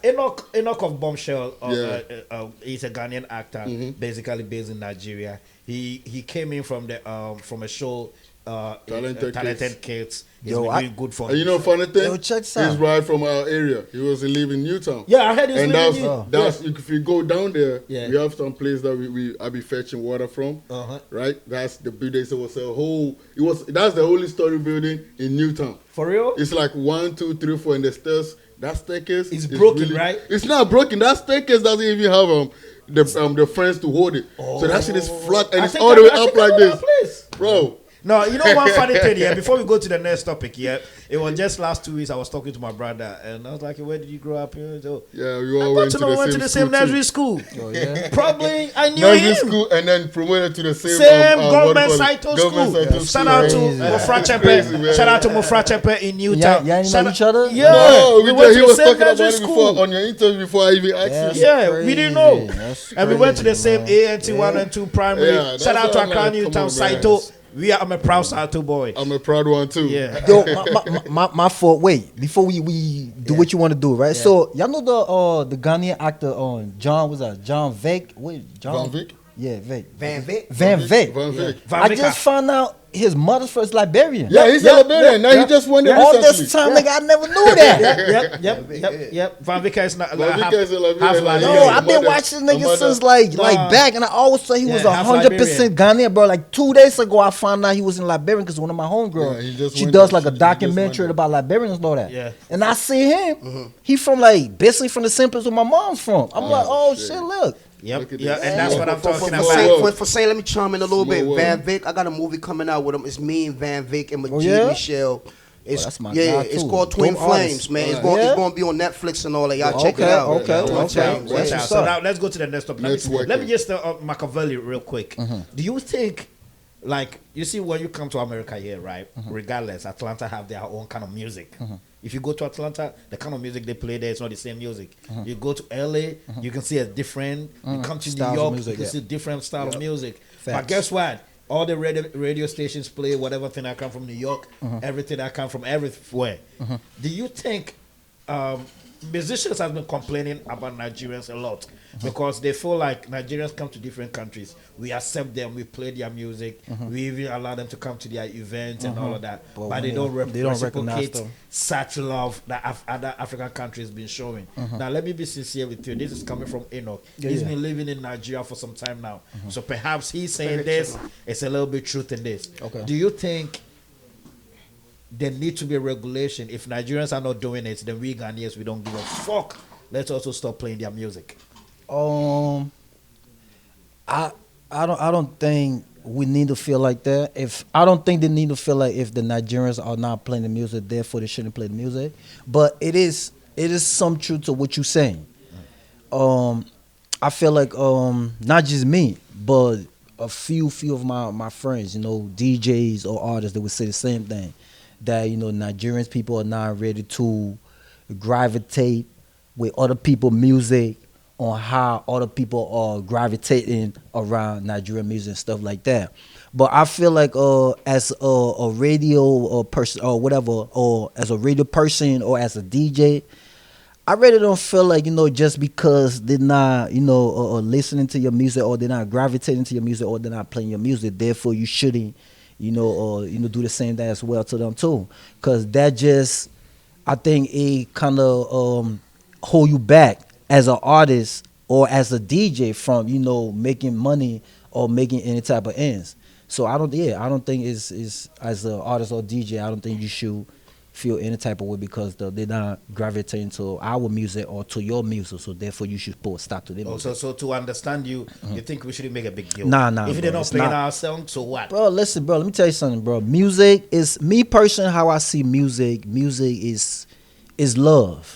Enoch of Bombshell, Yeah. he's a Ghanaian actor, basically based in Nigeria. He came in from a show, Talented Kids. He's Yo, been I- doing good for And you know, funny thing, Yo, check this he's out. right from our area. He was living in Newtown. Yeah, I heard he's And living that's in- if you go down there, Yeah. we have some place that I be fetching water from. Right, that's the building. So that's the only story building in Newtown. For real? It's like 1, 2, 3, 4, and the stairs. That staircase It's is broken, right? It's not broken. That staircase doesn't even have the friends to hold it. So that shit is flat and I it's think all the way I up think I like know that this, place. bro. No, you know one funny thing, yeah. Before we go to the next topic, yeah, it was just last 2 weeks. I was talking to my brother, and I was like, "Where did you grow up?" Here? So, Yeah, we I all got went to to know we the went same to the same school nursery too. school. Oh yeah. Probably I knew Nursery him. school and then promoted to the same Government what do you Saito call it? Government school. Saito Shout school, out to right? Mofra Crazy, Chepe. man. Shout out to Mofra Chepe in Newtown. Y'all ain't know Shout each out- other? Yeah, No, we he went to the was same talking about nursery it before school. on your interview before I even asked That's you. Yeah, we didn't know. That's And we went to the crazy, same man. ANT 1 and 2 primary. Yeah, that's Shout out to what I'm Accra like, Newtown come on, Saito. I'm a proud Saito boy. I'm a proud one too. Yeah. Yo, my fault. Wait, before we do what you want to do, right? Yeah. So y'all know the Ghanaian actor John was that John Vick? Wait, John Van Vick? Yeah, Vick. Van Vick. Van Vick. Van Vick. Van I Vick. just found out his mother's first Liberian. Yeah, he's a Liberian. Now he just won it All recently. this time, nigga, I never knew that. Yep. Van Vika is not Van Vick is a Liberian, half like, No, Liberian. yeah. I've been mother- watching the nigga mother- since like back, and I always thought he was Yeah, half 100% Ghanaian, bro. Like 2 days ago, I found out he was in Liberian because one of my Yeah, homegirls, he just she went does there. like a She just documentary went about Liberians and all that. Yeah. And I see him. He from like basically from the same place where my mom's from. I'm like, oh shit, look. Yep. Look at Yeah, this. and that's what I'm For talking Small about. world. say, let me chime in a little Small bit. world. Van Vick, I got a movie coming out with him. It's me and Van Vick and Majid yeah? Michelle. It's that's my yeah, guy, it's too. called Twin Dope Flames, artist. man. It's Yeah. going Yeah? it's going to be on Netflix and all that. Y'all check it Okay, out. okay, Watch okay. out. Watch That's out. what's So up. now let's go to the next topic. Networking. Let me just Machiavelli real quick. Do you think, like, you see when you come to America here, right? Regardless, Atlanta have their own kind of music. If you go to Atlanta, the kind of music they play there is not the same music. You go to LA, you can see a different. You come to Styles New of York, music, you can yeah. see different style of music. But Facts. guess what? All the radio stations play whatever thing that come from New York, everything that come from everywhere. Do you think musicians have been complaining about Nigerians a lot because they feel like Nigerians come to different countries, we accept them, we play their music, we even allow them to come to their events and all of that, but they don't recognize reciprocate them. such love that other African countries been showing. Now let me be sincere with you. This is coming from Enoch. He's been living in Nigeria for some time now, so perhaps he's saying this. It's a little bit truth in this. Okay. Do you think there need to be a regulation? If Nigerians are not doing it, then we Ghanaians, we don't give a fuck. Let's also stop playing their music. I don't think we need to feel like that. I don't think they need to feel like if the Nigerians are not playing the music, therefore they shouldn't play the music. But it is some truth to what you're saying. I feel like not just me, but a few of my friends, DJs or artists, that would say the same thing. That Nigerians people are not ready to gravitate with other people's music on how other people are gravitating around Nigerian music and stuff like that. But I feel like as a radio person or whatever, or as a radio person or as a DJ, I really don't feel like, just because they're not, listening to your music, or they're not gravitating to your music, or they're not playing your music, therefore you shouldn't, do the same thing as well to them too. Because that just, I think it kind of hold you back as an artist or as a DJ from, making money or making any type of ends. So I don't think it's as an artist or DJ, I don't think you should feel any type of way because they're not gravitating to our music or to your music, so therefore you should put a stop to them. Also, so to understand you, you think we shouldn't make a big deal? Nah, If bro, they're not it's playing not. our song, so what? Bro, listen, bro, let me tell you something, bro. Music is, me personally, how I see music is love.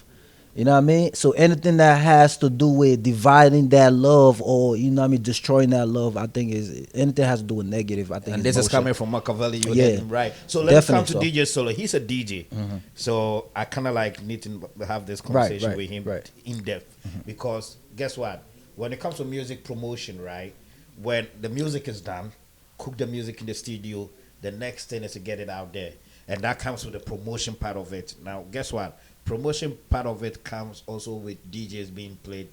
You know what I mean? So anything that has to do with dividing that love or, destroying that love, I think is, anything has to do with negative, I think And is this is bullshit. coming from Machiavelli. You Yeah. get him right. So let's come to Definitely DJ Solo. He's a DJ. So I kind of like need to have this conversation right, with him right. in depth. Because guess what? When it comes to music promotion, right? When the music is done, cook the music in the studio, the next thing is to get it out there. And that comes with the promotion part of it. Now, guess what? Promotion part of it comes also with DJs being played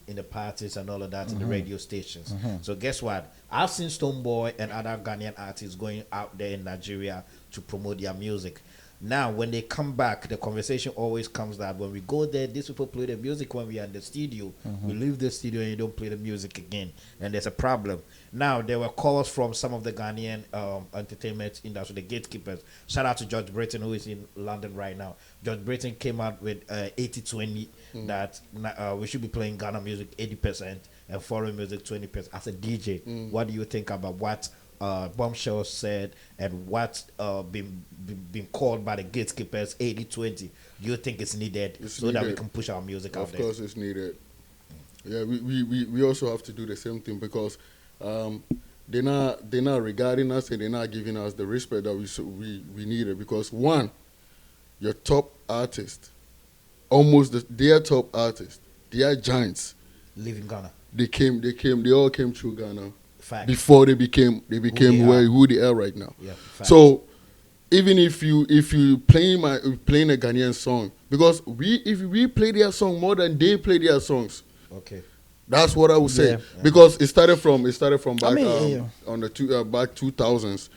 in the parties and all of that in the radio stations. So guess what? I've seen Stonebwoy and other Ghanaian artists going out there in Nigeria to promote their music. Now, when they come back, the conversation always comes that when we go there, these people play the music when we are in the studio. We leave the studio and you don't play the music again. And there's a problem. Now, there were calls from some of the Ghanaian entertainment industry, the gatekeepers. Shout out to George Britton, who is in London right now. George Britton came out with 80-20 that we should be playing Ghana music 80% and foreign music 20%. As a DJ, what do you think about what Bombshell said and what been called by the gatekeepers 80-20? Do you think it's needed so that we can push our music out there? Of course, it's needed. Yeah, we also have to do the same thing because they're not regarding us and they're not giving us the respect that we needed. Because one, your top artist, their top artist, their giants, Live in Ghana. They all came through Ghana. Fact. Before they became who they are right now. Yeah, fact. So even if you playing a Ghanaian song, because if we play their song more than they play their songs, okay, that's what I would say. Yeah. Because it started from back on the back 2000s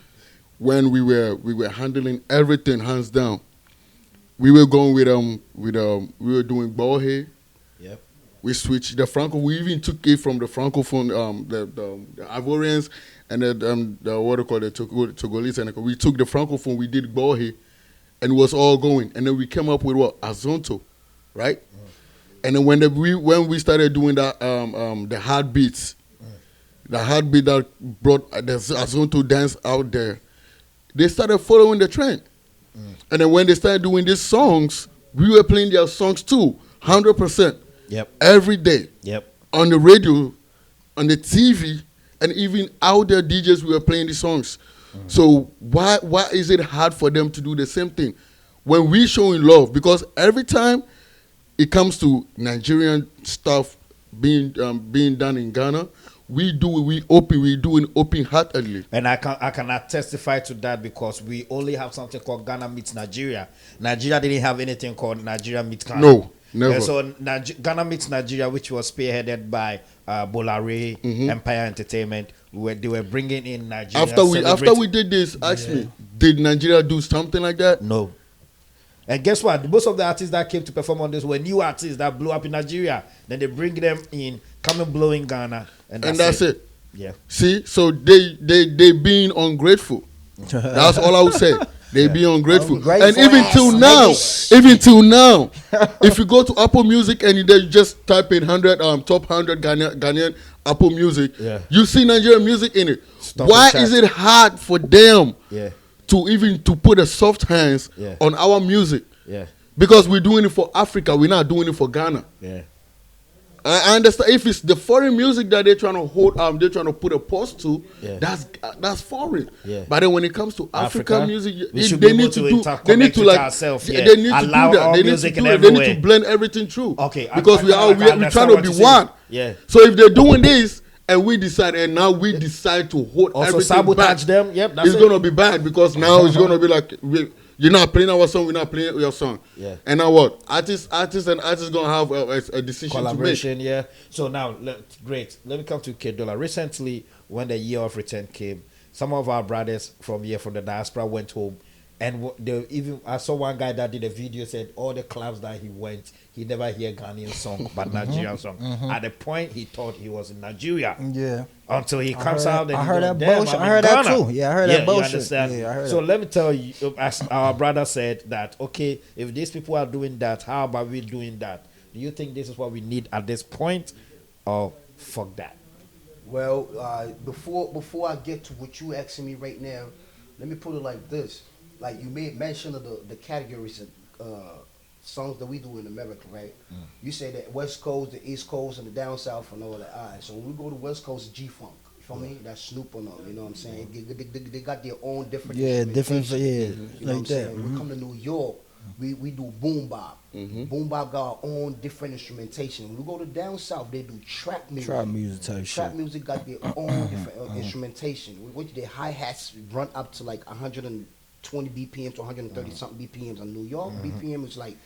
when we were handling everything hands down. We were going with we were doing Brouhaha. yep, We switched the Franco. We even took it from the Francophone, the Ivorians, and the what do call it, Togolese, and we took the Francophone. We did Brouhaha, and it was all going. And then we came up with what Azonto, right? And then when we started doing that, the heartbeats, the heartbeat that brought the Azonto dance out there, they started following the trend. And then when they started doing these songs, we were playing their songs too, 100%. yep, Every day. yep. On the radio, on the TV, and even out there DJs we were playing these songs. So why is it hard for them to do the same thing when we showing love? Because every time it comes to Nigerian stuff being done in Ghana, we do it open-heartedly. And I cannot testify to that because we only have something called Ghana Meets Nigeria. Nigeria didn't have anything called Nigeria Meets Ghana. No, never. So Ghana Meets Nigeria, which was spearheaded by Bolare, Empire Entertainment, they were bringing in Nigeria. After we did this, ask me, did Nigeria do something like that? No. And guess what? Most of the artists that came to perform on this were new artists that blew up in Nigeria. Then they bring them in, come and blow in Ghana, and that's it. Yeah. See, so they being ungrateful. That's all I would say. They be ungrateful. And even till now, if you go to Apple Music and you just type in top 100 Ghanaian Apple Music, you see Nigerian music in it. Why is it hard for them to put a soft hands on our music? Yeah. Because we're doing it for Africa, we're not doing it for Ghana. Yeah. I understand if it's the foreign music that they're trying to hold, they're trying to put a pause to. That's foreign. Yeah. But then when it comes to African music, they need to do that. They need to blend everything through. Okay, because we're trying to be one. Yeah. So if they're doing this and we decide to hold also everything sabotage back, them. Yep, that's it's gonna be bad because now it's gonna be like you're not playing our song, we're not playing your song. Yeah. And now what? Artists gonna have a decision collaboration. to make. Yeah. So now, great. Let me come to K-Dollar. Recently, when the year of return came, some of our brothers from the diaspora went home, and I saw one guy that did a video, said all the clubs that he went, he never hear Ghanaian song but Nigerian song. At the point he thought he was in Nigeria. Yeah. Until he comes out and I heard that bullshit. I heard that too. Yeah, I heard that bullshit. You understand? Yeah, I heard so that. let me tell you, as our brother said that, okay, if these people are doing that, how about we doing that? Do you think this is what we need at this point, or fuck that? Well, before I get to what you asking me right now, let me put it like this. Like you made mention of the categories of songs that we do in America, right? You say that West Coast, the East Coast, and the down south and all that. All right, so when we go to West Coast, G-Funk. You feel me? That's Snoop on them. You know what I'm saying? They got their own different. Yeah, different. Yeah, you know like what I'm that. saying? When we come to New York, we do boom bop. Boom bop got our own different instrumentation. When we go to down south, they do trap music. Trap music type Trap shit. music got their own different instrumentation. Which their hi hats run up to like 120 BPMs to 130 something BPMs. In New York, BPM is like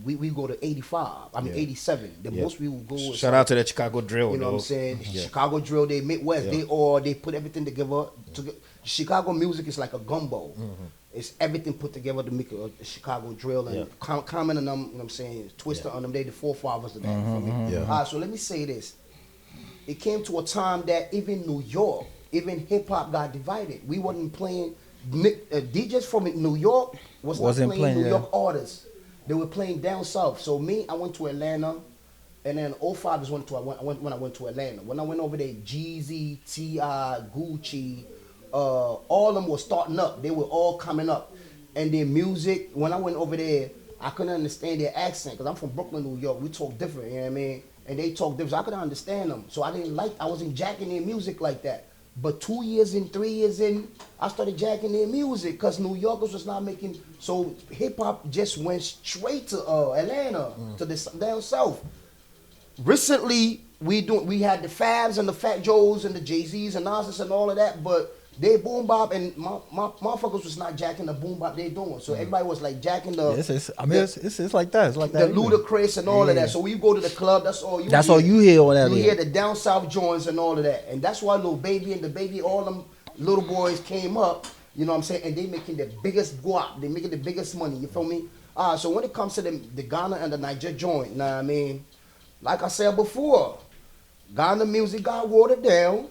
we go to 85. I mean 87. The most we will go. Shout out to the Chicago drill. You know what I'm saying? Chicago drill. They Midwest. They put everything together. Chicago music is like a gumbo. It's everything put together to make a Chicago drill and Common on them. You know what I'm saying? Twister on them. They the forefathers of that. All right, so let me say this. It came to a time that even New York, even hip hop got divided. We wasn't playing. DJs from New York wasn't playing New York artists. They were playing down south. So I went to Atlanta, And then '05 is when I went to Atlanta. When I went over there, Jeezy, T.I., Gucci, all of them were starting up. They were all coming up. And their music, when I went over there, I couldn't understand their accent because I'm from Brooklyn, New York. We talk different, you know what I mean? And they talk different. So I couldn't understand them. So I wasn't jacking their music like that. But 2 years in, 3 years in, I started jacking their music because New Yorkers was not making. So hip hop just went straight to Atlanta, to the down south. Recently, we had the Fabs and the Fat Joes and the Jay-Z's and Nas's and all of that, but they boom bop and my motherfuckers was not jacking the boom bop they doing. So everybody was like jacking the. It's like that. It's like that. The Ludacris and all of that. So when you go to the club, that's all you. That's hear. all you hear on that. You hear the down south joints and all of that, and that's why Lil Baby and the Baby, all them little boys came up. You know what I'm saying? And they making the biggest guap. They making the biggest money. You feel me? So when it comes to the Ghana and the Niger joint, nah, I mean. Like I said before, Ghana music got watered down.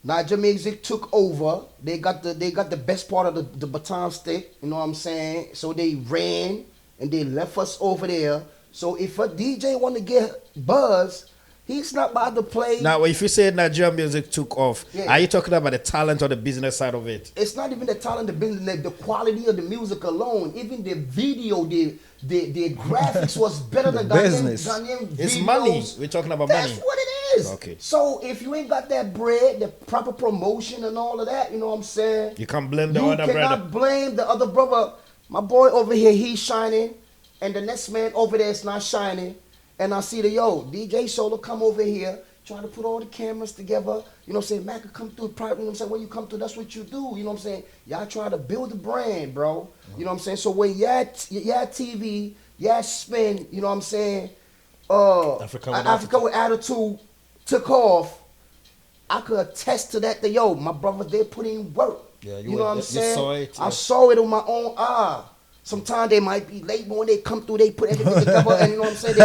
Niger music took over. They got the best part of the baton stick. You know what I'm saying? So they ran and they left us over there. So if a DJ want to get buzz, he's not about to play. Now, if you say Nigerian music took off, Yeah. are you talking about the talent or the business side of it? It's not even the talent, the business, the quality of the music alone. Even the video, the graphics was better than business. Ghanaian It's videos. money. We're talking about That's money. what it is. Okay. So if you ain't got that bread, the proper promotion and all of that, you know what I'm saying? You can't blame the You other cannot brother. blame the other brother. My boy over here, he's shining, and the next man over there is not shining. And I see DJ Solo come over here, trying to put all the cameras together. You know what I'm saying? Mac could come through private. You know what I'm saying? When you come through, that's what you do. You know what I'm saying? Y'all try to build a brand, bro. You know what I'm saying? So when y'all TV, y'all spin, you know what I'm saying? Africa with Attitude took off. I could attest to that. My brother, they put in work. Yeah, you know what I'm saying? saw it, I yeah. saw it with my own eye. Sometimes they might be late, but when they come through, they put everything together, and you know what I'm saying?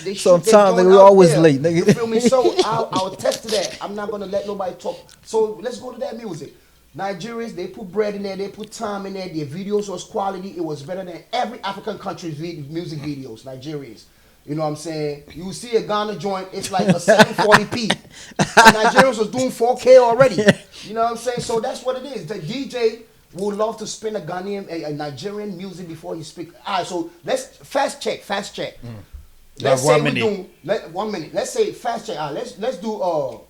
They Sometimes they joint were always there. late, nigga. You feel me? So I'll attest to that. I'm not gonna let nobody talk. So let's go to that music. Nigerians, they put bread in there, they put time in there. Their videos was quality. It was better than every African country's music videos. Nigerians. You know what I'm saying? You see a Ghana joint, it's like a 740p. And Nigerians was doing 4K already. You know what I'm saying? So that's what it is. The DJ would love to spin a Nigerian music before he speak. All right, so let's fast check. Let's say 1 minute. 1 minute. Let's say fast check. All right, let's do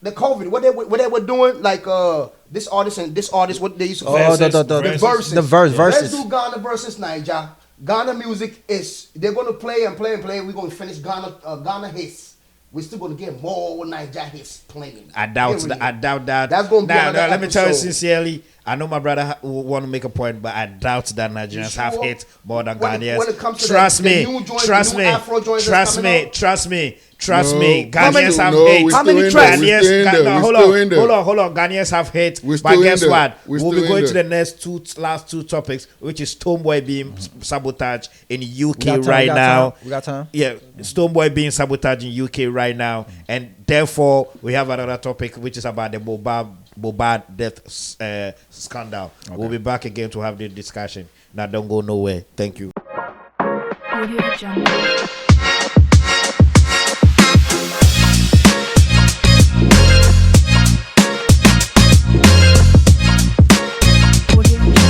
the COVID. What they were doing, like this artist and this artist, what they used to call the verses. The verses. Let's do Ghana versus Niger. Ghana music is, they're gonna play and play and play. We're gonna finish Ghana hits. We're still gonna get more Niger hits playing. I doubt that. That's gonna be another let me tell you episode. sincerely. I know my brother want to make a point, but I doubt that Nigerians You have sure? hit more than When Ghanaians. it comes to Trust the me, new joints, trust the new me, Afro joints that's trust coming me, out? trust me, trust No. me. How many- Ghanaians have no, hit. we're How many still in tracks? there. We're still in there. We're Hold still in there. on. Ghanaians have hit. We're But still in guess there. what? We're We'll be still in going to there. the last two topics, which is Stonebwoy being sabotaged in UK got time, right now. We got time. Yeah, Stonebwoy being sabotaged in UK right now, and therefore we have another topic which is about the Boba death scandal. We'll be back again to have the discussion. Now don't go nowhere. Thank you. Audio Jungle. Audio Jungle.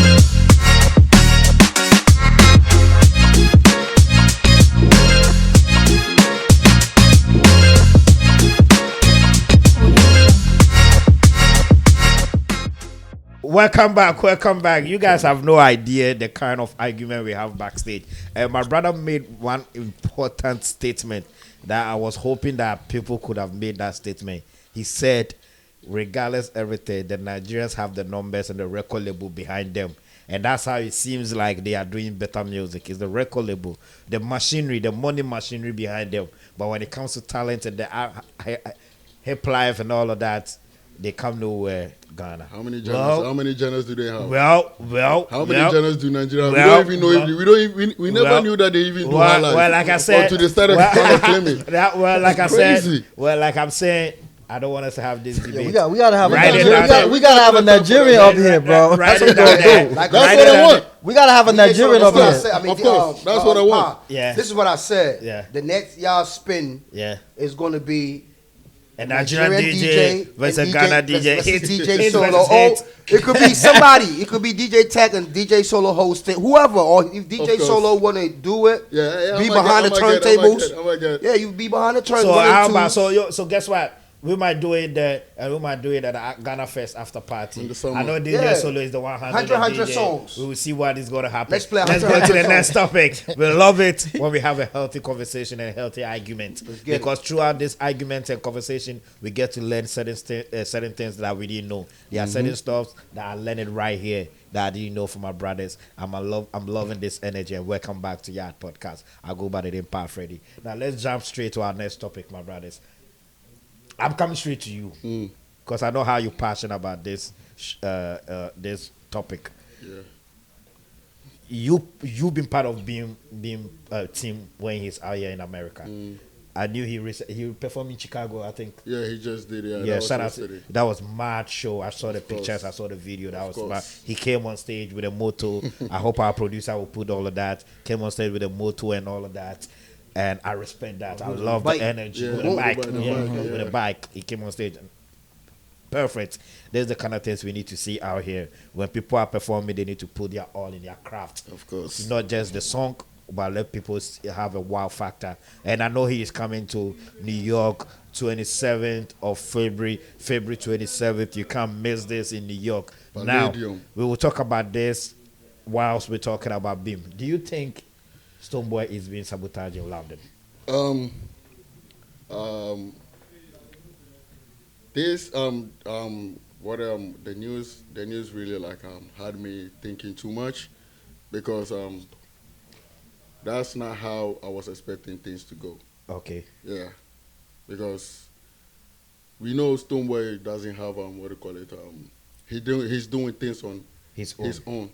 Welcome back. You guys have no idea the kind of argument we have backstage. My brother made one important statement that I was hoping that people could have made that statement. He said, regardless everything, the Nigerians have the numbers and the record label behind them. And that's how it seems like they are doing better music. It's the record label, the machinery, the money machinery behind them. But when it comes to talent and the hip life and all of that, they come nowhere, Ghana. How many genres do they have? How How many genres do Nigeria? well, we don't even know. We never well, knew that they even do well, highlights. well, like I said, until they started trying to claim it. Like I'm saying, I don't want us to have this debate. We gotta have Write a it Nigerian. down. We gotta have a Nigerian up here, bro. Write That's it what we down gonna there. do. That's Write what it I down want. there. We gotta have a Nigerian Solo, up that's here. what I said. Of course. That's what I want. Yeah. This is what I said. Yeah. The next y'all spin Yeah. is going to be A Nigerian DJ versus and Ghana DJ. versus DJ Hit Solo. versus Or hit. it could be somebody. It could be DJ Tech and DJ Solo hosting, whoever. Or if DJ course. Solo want to do it, Yeah, be behind the turntables. Oh my God. Yeah, you be behind the turntables. So how about so guess what? We might do it there, and we might do it at the Ghana Fest after party. In the summer. I know DJ Yeah. Solo is the 100 100 DJ. songs. We will see what is going to happen. Let's play Let's 100 go to the songs. next topic. We love it when we have a healthy conversation and a healthy argument. get it. Because throughout this argument and conversation, we get to learn certain things that we didn't know. There are certain stuff that I learned right here that I didn't know from my brothers. I'm loving this energy, and welcome back to Yard Podcast. I go by the name Pat Freddy. Now let's jump straight to our next topic, my brothers. I'm coming straight to you because I know how you're passionate about this this topic. Yeah. You've been part of being team when he's out here in America. I knew he performed in Chicago. I think. Yeah, he just did. Yeah, Yeah, that was shout out. yesterday. That was mad show. I saw the course. pictures. I saw the video. That Of was course. mad. He came on stage with a moto. I hope our producer will put all of that. Came on stage with a moto and all of that. And I respect that. I love the bike. energy Yeah, with a bike. with the Yeah, bike, with a yeah. bike. He came on stage. Perfect. There's the kind of things we need to see out here. When people are performing, they need to put their all in their craft. Of course. It's not just the song, but let people have a wow factor. And I know he is coming to New York 27th of February 27th. You can't miss this in New York. Now, Palladium. we will talk about this whilst we're talking about Beam. Do you think Stonebwoy is being sabotaged in London? This what the news really like had me thinking too much because that's not how I was expecting things to go. Okay. Yeah, because we know Stonebwoy doesn't have what do you call it he's doing things on His own. his own.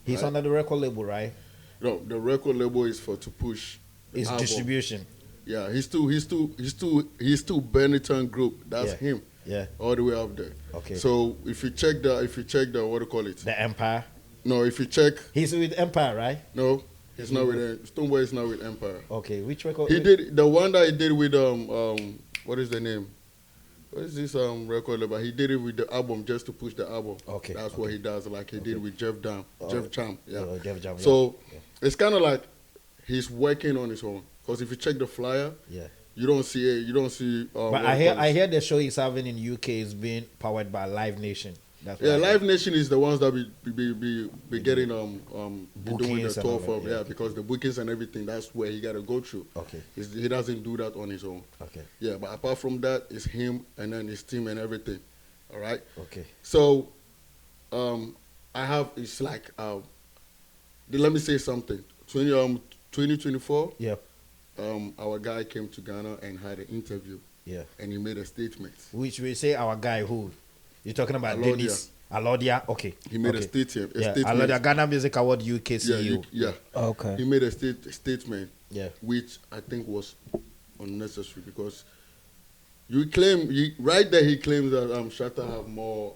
He's right? under the record label, right? No, the record label is to push the His album. distribution. Yeah, he's too Benetton Group. That's Yeah. him. Yeah. All the way up there. Okay. So if you check the what do you call it? The Empire. No, if you check, He's with Empire, right? no, he's not with Stonebwoy is not with Empire. Okay. Which record? He did the one that he did with what is the name? What is this record label? He did it with the album just to push the album. Okay, That's okay. what he does, like he did with Jeff Cham. Yeah. Jeff Jam, So yeah. it's kind of like he's working on his own. Because if you check the flyer, Yeah. you don't see it. You don't see. But what I do you hear call it? the show he's having in UK is being powered by Live Nation. That's what Yeah, I Live heard. Nation is the ones that be getting be doing Bookings the and tour all for that, yeah. because the bookings and everything, that's where he got to go through. Okay. He doesn't do that on his own. Okay. Yeah, but apart from that, it's him and then his team and everything. All right. Okay. So, I have it's like let me say something. 2024. Yeah. Our guy came to Ghana and had an interview Yeah. and he made a statement. Which we say our guy who? You're talking about Alodia. Dennis Alodia? Okay. He made okay. a statement. Yeah. Alodia Ghana Music Award UK Yeah, CEO. yeah. Okay. He made a statement Yeah. which I think was unnecessary because right there he claims that Shatta have more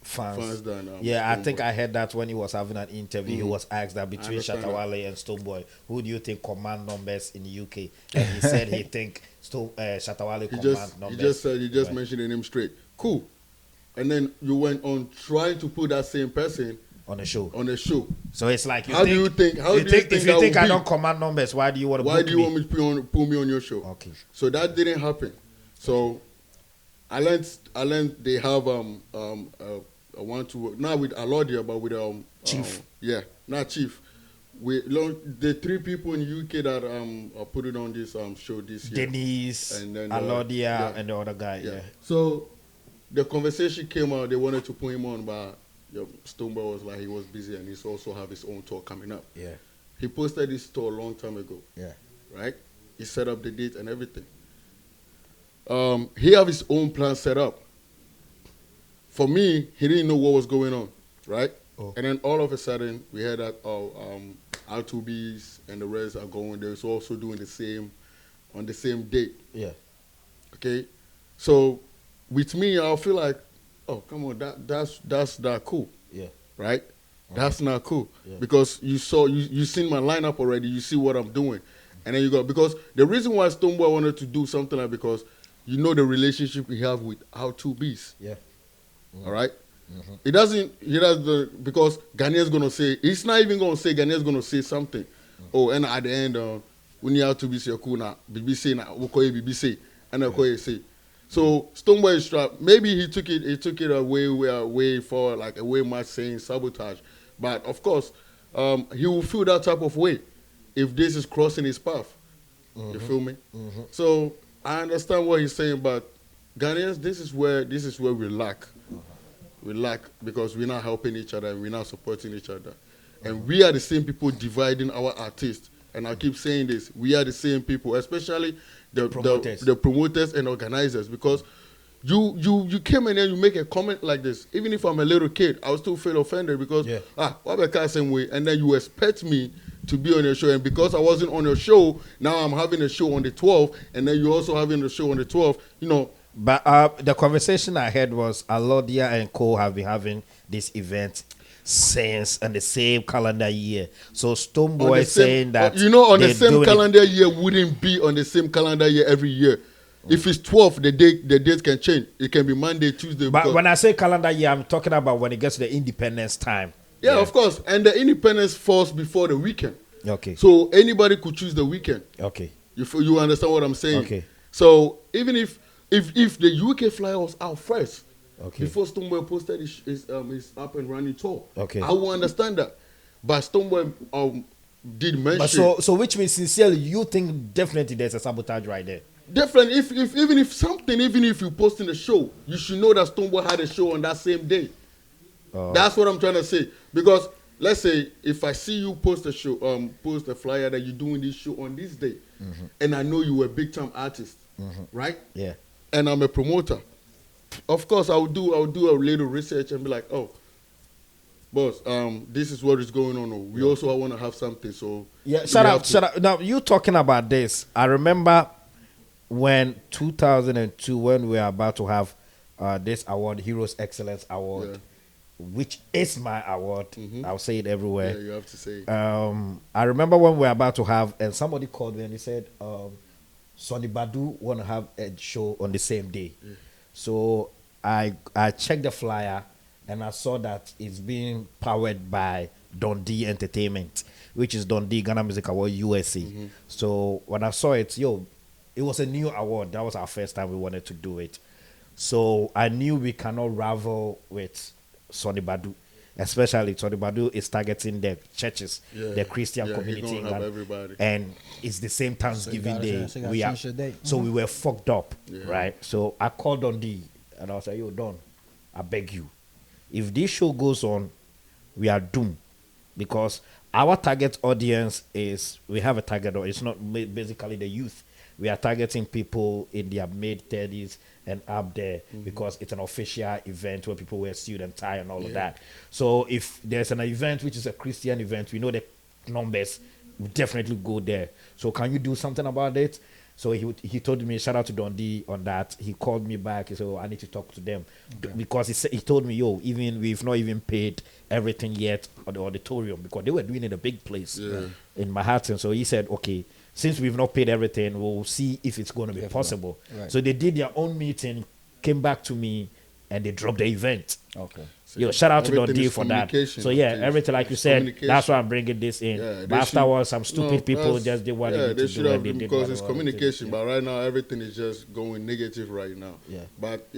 fans than Yeah, I Stonebwoy. think I heard that when he was having an interview, he was asked that between understand that. Shatawale and Stonebwoy, who do you think command numbers in the UK? And he said he think Shatawale He command numbers. he just Right. mentioned the name straight. Cool. And then you went on trying to put that same person on the show. on the show. So it's like How do you think if that you think would I be? don't command numbers, why do you want to Why book do you me? want me to put me on your show? Okay. So that didn't happen. So I learned they have a one to not with Alodia but with Chief. Yeah, not Chief. We the three people in UK that put it on this show this year. Denise, And then, Alodia, yeah. and the other guy. Yeah. So the conversation came out. They wanted to put him on, but Stonebwoy was like he was busy and he's also have his own tour coming up. Yeah. He posted this tour a long time ago. Yeah. Right? He set up the date and everything. He have his own plan set up. For me, he didn't know what was going on, right? Oh. And then all of a sudden, we heard that R2Bs and the rest are going. They're also doing the same on the same date. Yeah. Okay, so with me, I'll feel like, oh, come on, that's that cool, Yeah. right? That's not cool because you seen my lineup already. You see what I'm doing, and then you go because the reason why Stonebwoy wanted to do something like because you know the relationship we have with our two beasts. Yeah. All right. He doesn't. He does the because Ghanaian's gonna say he's not even gonna say Ghanaian's gonna say something. Oh, and at the end, when you have to be say cool now, BBC na Wokoye BBC and Wokoye say. So Stonebwoy is trapped. Maybe he took it away for like a way much saying sabotage, but of course, he will feel that type of way if this is crossing his path. You feel me? So I understand what he's saying, but Ghanaians, this is where we lack. We lack because we're not helping each other and we're not supporting each other. And we are the same people dividing our artists. And I keep saying this, we are the same people, especially the promoters and organizers, because you came in and you make a comment like this. Even if I'm a little kid, I will still feel offended because, what the same way? And then you expect me to be on your show. And because I wasn't on your show, now I'm having a show on the 12th, and then you're also having a show on the 12th, you know. But the conversation I had was Alodia and Co have been having this event since on the same calendar year. So Stonebwoy saying that on the same calendar year wouldn't be on the same calendar year every year. If it's 12, the date can change. It can be Monday, Tuesday. But when I say calendar year, I'm talking about when it gets to the independence time. Yeah, of course. And the independence falls before the weekend. Okay. So anybody could choose the weekend. Okay. You understand what I'm saying? Okay. So even if the UK flyer was out first, before Stonebwoy posted his up and running tour, I will understand that. But Stonebwoy did mention. But so which means sincerely, you think definitely there's a sabotage right there. Definitely, even if you post in the show, you should know that Stonebwoy had a show on that same day. That's what I'm trying to say. Because let's say if I see you post a show, post a flyer that you're doing this show on this day, and I know you're a big time artist, right? Yeah. And I'm a promoter. Of course, I'll do a little research and be like, oh, boss, this is what is going on. We also want to have something. So yeah, shut up. Now you talking about this? I remember when 2002, when we were about to have this award, Heroes Excellence Award, which is my award. I'll say it everywhere. Yeah, you have to say it. I remember when we were about to have, and somebody called me and he said, Sonny Badu want to have a show on the same day. So I checked the flyer and I saw that it's being powered by Dundee Entertainment, which is Dundee Ghana Music Award USA. So when I saw it, it was a new award. That was our first time we wanted to do it. So I knew we cannot rival with Sonny Badu. Especially Sonny Badu is targeting the churches, the Christian community in Ghana. And it's the same Thanksgiving day. So we were fucked up, right? So I called Dundee and I was like, yo, Don, I beg you. If this show goes on, we are doomed. Because our target audience we have a target audience. It's not basically the youth. We are targeting people in their mid-30s and up there because it's an official event where people wear suit and tie and all of that. So if there's an event which is a Christian event, we know the numbers will definitely go there. So can you do something about it? So he told me, shout out to Dundee on that. He called me back. He said, I need to talk to them. Because he told me, we've not even paid everything yet on the auditorium because they were doing it in a big place in Manhattan. So he said, okay, since we've not paid everything, we'll see if it's going to be possible. Right. So they did their own meeting, came back to me, and they dropped the event. Okay. So shout out to Dundee for that. So everything like you said, that's why I'm bringing this in. But afterwards, some stupid people just did what they need to do. And they did because it's communication. But right now, everything is just going negative right now. Yeah. But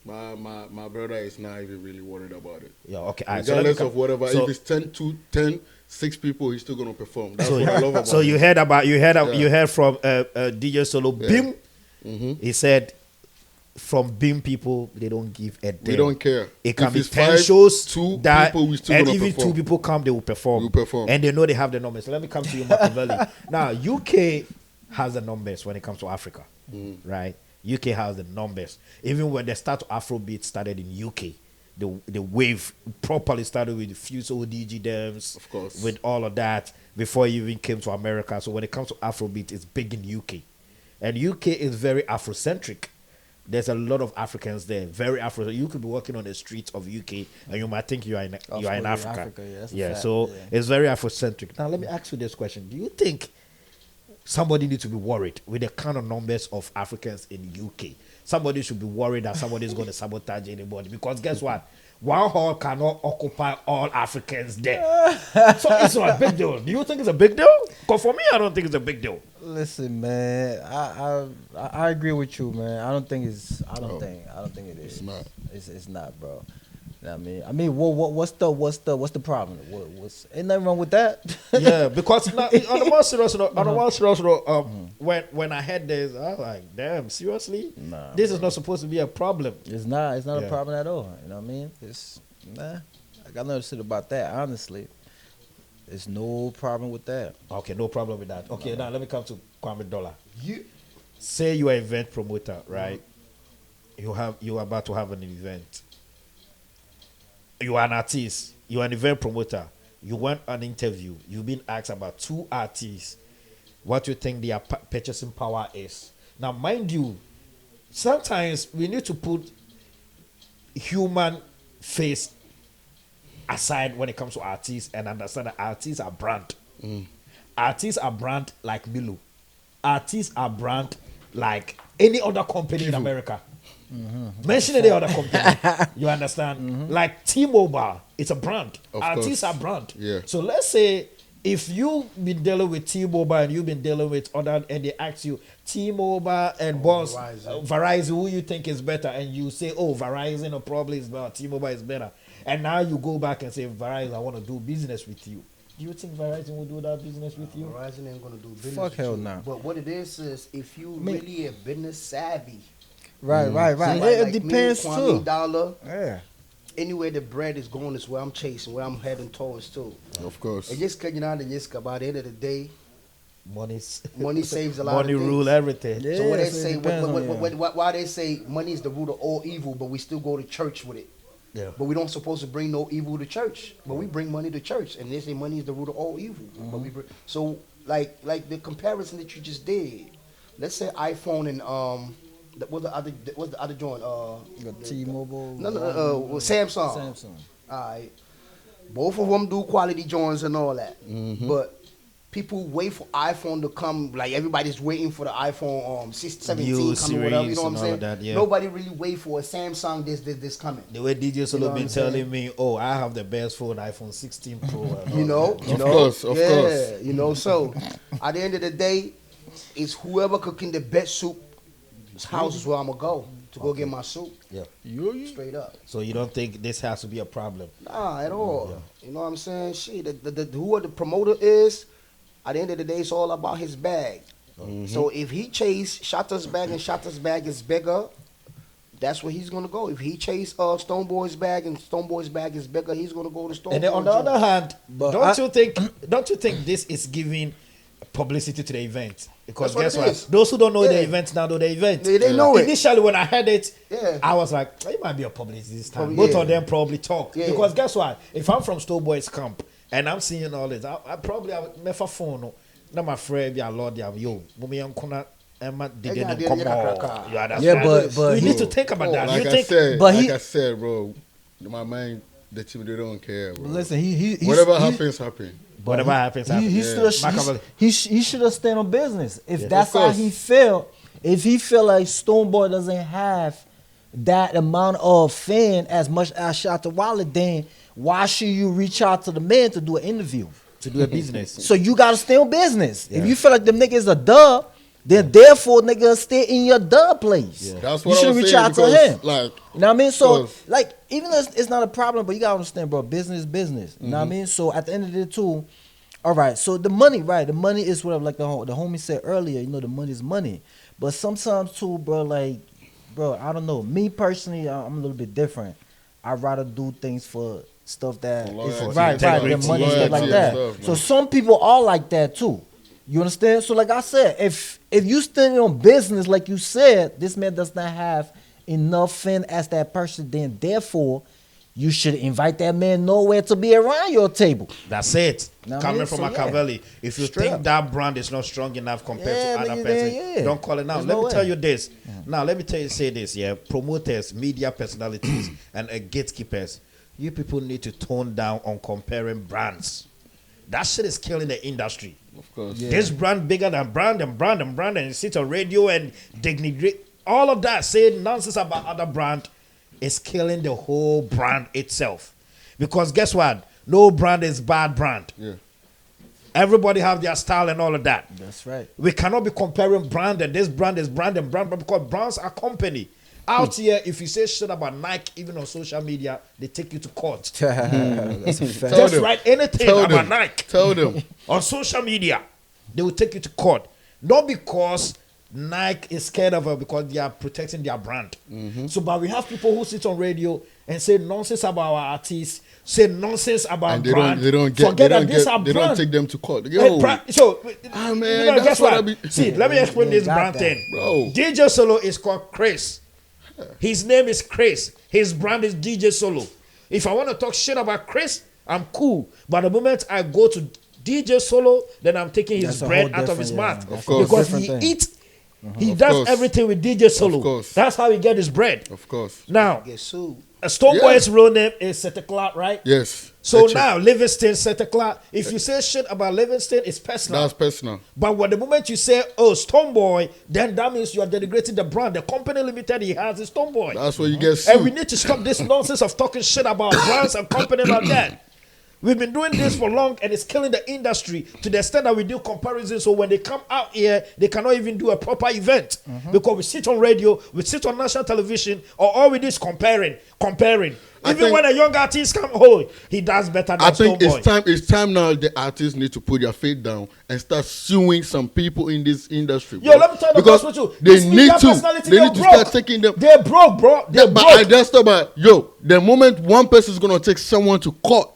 my brother is not even really worried about it. Yeah. Okay. Regardless of whatever, if it's 6 people, he's still gonna perform. That's what I love about. So you heard from DJ Solo Bim. He said from Bim people they don't give a damn. We don't care. It can be 10 shows, 2 people, we still and even perform. 2 people come, they will perform. And they know they have the numbers. So let me come to you, Machiavelli. Now UK has the numbers when it comes to Africa, right? UK has the numbers. Even when the start of Afrobeat started in UK. The wave properly started with the Fuse ODG dance, of course, with all of that before it even came to America. So when it comes to Afrobeat, it's big in UK, and UK is very Afrocentric. there's a lot of Africans there, very Afro. You could be walking on the streets of UK and you might think you are in Africa. Yeah, that's a Yeah, fact, so yeah. it's very Afrocentric. Now let me ask you this question: do you think somebody needs to be worried with the kind of numbers of Africans in UK? Somebody should be worried that somebody is going to sabotage anybody, because guess what? One hall cannot occupy all Africans there. So it's not a big deal. Do you think it's a big deal? Because for me, I don't think it's a big deal. Listen, man, I agree with you, man. I don't think it is. It's not. It's not, bro. You know what I mean, what's the problem? Ain't nothing wrong with that. Yeah, because now, on the more serious note, when I had this, I was like, damn, seriously? Nah, This is not supposed to be a problem. It's not Yeah. a problem at all. You know what I mean? I got nothing to say about that. Honestly, there's no problem with that. Okay, no problem with that. Okay, now let me come to Kwame Dollar. Say you are an event promoter, right? You are about to have an event. You are an artist. You are an event promoter. You want an interview. You've been asked about 2 artists. What you think their purchasing power is. Now, mind you, sometimes we need to put human face aside when it comes to artists and understand that artists are brand. Artists are brand like Milo. Artists are brand like any other company in America. Mention any other company. You understand? Like T-Mobile, it's a brand. Of Artists course. are brand. Yeah. So let's say if you've been dealing with T-Mobile and you've been dealing with other, and they ask you T-Mobile and Boss Verizon, who you think is better, and you say, oh, Verizon or probably is better, T-Mobile is better, and now you go back and say, Verizon, I want to do business with you. Do you think Verizon will do that business with you? Verizon ain't gonna do business. Fuck with hell you. no. But what it is if you really a business savvy. Right. Somebody It like me, depends Kwame too. Dollar, Yeah. anywhere the bread is going is where I'm chasing, where I'm heading towards too. Of course. And just cutting out the yiska, by the end of the day, money Money saves a lot money of things. rule everything. Yeah. So what they so it say, depends on you. why they say money is the root of all evil, but we still go to church with it. Yeah. But we don't supposed to bring no evil to church, but we bring money to church, and they say money is the root of all evil. But we bring, so like the comparison that you just did. Let's say iPhone and what's the other joint? You got T-Mobile. Samsung. Samsung. All right, both of them do quality joints and all that, but people wait for iPhone to come. Like everybody's waiting for the iPhone 17 New coming, whatever. You series know what I'm and all saying? of that, yeah. Nobody really wait for a Samsung. This coming. The way DJ Solo You know what been I'm saying? telling me, oh, I have the best phone, iPhone 16 Pro. and all You know, that. you know, course, of yeah, course. you know. So at the end of the day, it's whoever cooking the best soup house is where I'm gonna go to go get my soup. Yeah. Straight up. So you don't think this has to be a problem? Nah, at all. You know what I'm saying? Shit, who the promoter is, at the end of the day, it's all about his bag. So if he chase Shotter's bag and Shotter's bag is bigger, that's where he's gonna go. If he chase Stonebwoy's bag and Stonebwoy's bag is bigger, he's gonna go to Stonebwoy's. And then on the other hand, But don't you think this is giving publicity to the event? Because That's what guess it what? is. Those who don't know the Yeah. event now know the event. They know it. Initially, when I heard it, Yeah. I was like, it might be a publicity this time. Probably, Both yeah. of them probably talk. Yeah. Because guess what? If I'm from Stonebwoy's camp and I'm seeing all this, I would never phone. No, my friend, yeah, Lord, yeah, yo, mummy, I'm gonna. Emma didn't Yeah, come yeah, on. You understand? Yeah, but we he- need to think about that. Like You I think said, but like he- I said, bro, my mind, the team, they don't care, bro. Listen, he Whatever happens, happen. whatever happens, happens. He Machiavelli. should have stayed on business. If Yeah. that's Of how course. he felt, if he feel like Stonebwoy doesn't have that amount of fan as much as Shatta Wallet, then why should you reach out to the man to do an interview? To do a business. So you gotta stay on business. Yeah. If you feel like them niggas a dub, then therefore nigga stay in your dub place. Yeah. That's You what I should was reach saying, out to because, him. like, You know what I mean? So, Cause- like, even though it's not a problem, but you gotta understand, bro, business is business. You know what I mean? So, at the end of the day, too, all right, so the money, right? The money is whatever, like the homie said earlier, you know, the money is money. But sometimes, too, bro, like, bro, I don't know. Me personally, I'm a little bit different. I'd rather do things for stuff that, For loyalty, right, the integrity, money and stuff like loyalty that. and stuff, So, man. some people are like that, too. You understand? So, like I said, if you stand on business, like you said, this man does not have enough fin as that person, then therefore you should invite that man nowhere to be around your table. That's it. Know what I Coming mean? from So, yeah. Machiavelli, if you Straight think up. that brand is not strong enough compared Yeah, to other nigga, person, yeah. don't call it now. There's Let no me way. tell you this. Now, let me say this. Yeah, promoters, media personalities, and gatekeepers. You people need to tone down on comparing brands. That shit is killing the industry. Of course. Yeah. This brand bigger than brand and brand and brand, and you sit on radio and denigrate all of that, saying nonsense about other brand is killing the whole brand itself. Because guess what? No brand is bad brand. Yeah. Everybody have their style and all of that. That's right. We cannot be comparing brand and this brand is brand and brand because brands are company. Out here, if you say shit about Nike, even on social media, they take you to court. That's a fact. Tell Just them. write anything Tell about them. Nike Tell them. on social media, they will take you to court. Not because Nike is scared of it, because they are protecting their brand. So, but we have people who sit on radio and say nonsense about our artists, say nonsense about And they brand. don't Forget that these are they don't brand. take them to court. Hey, Yo, so, man, guess that's what I what? be- See, let me explain Yeah, this got brand that. thing. Bro. DJ Solo is called Chris. His name is Chris. His brand is DJ Solo. If I want to talk shit about Chris, I'm cool. But the moment I go to DJ Solo, then I'm taking his That's a bread whole out of his different, mouth. yeah. Of course. Because Different he thing. eats, he Of does course. everything with DJ Solo. Of course. That's how he get his bread. Of course. Now, Get sued. Stonebwoy's real name is Seteclat, right? Yes. So Eche. now, Livingston, Seteclat, if you say shit about Livingston, it's personal. That's personal. But when the moment you say, oh, Stonebwoy, then that means you are denigrating the brand. The company limited he has is Stonebwoy. That's where you get sued. And we need to stop this nonsense of talking shit about brands and companies like that. We've been doing this for long and it's killing the industry to the extent that we do comparisons. So when they come out here, they cannot even do a proper event because we sit on radio, we sit on national television, or all we do is comparing. I Even think- when a young artist come, oh, he does better than I think Stonebwoy. it's time now the artists need to put their feet down and start suing some people in this industry. Yo, bro. let me tell you the because gospel to you. they This need media to. personality, They they're need to broke. start taking them. They're broke, bro. They're But I broke. just thought about the moment one person is gonna take someone to court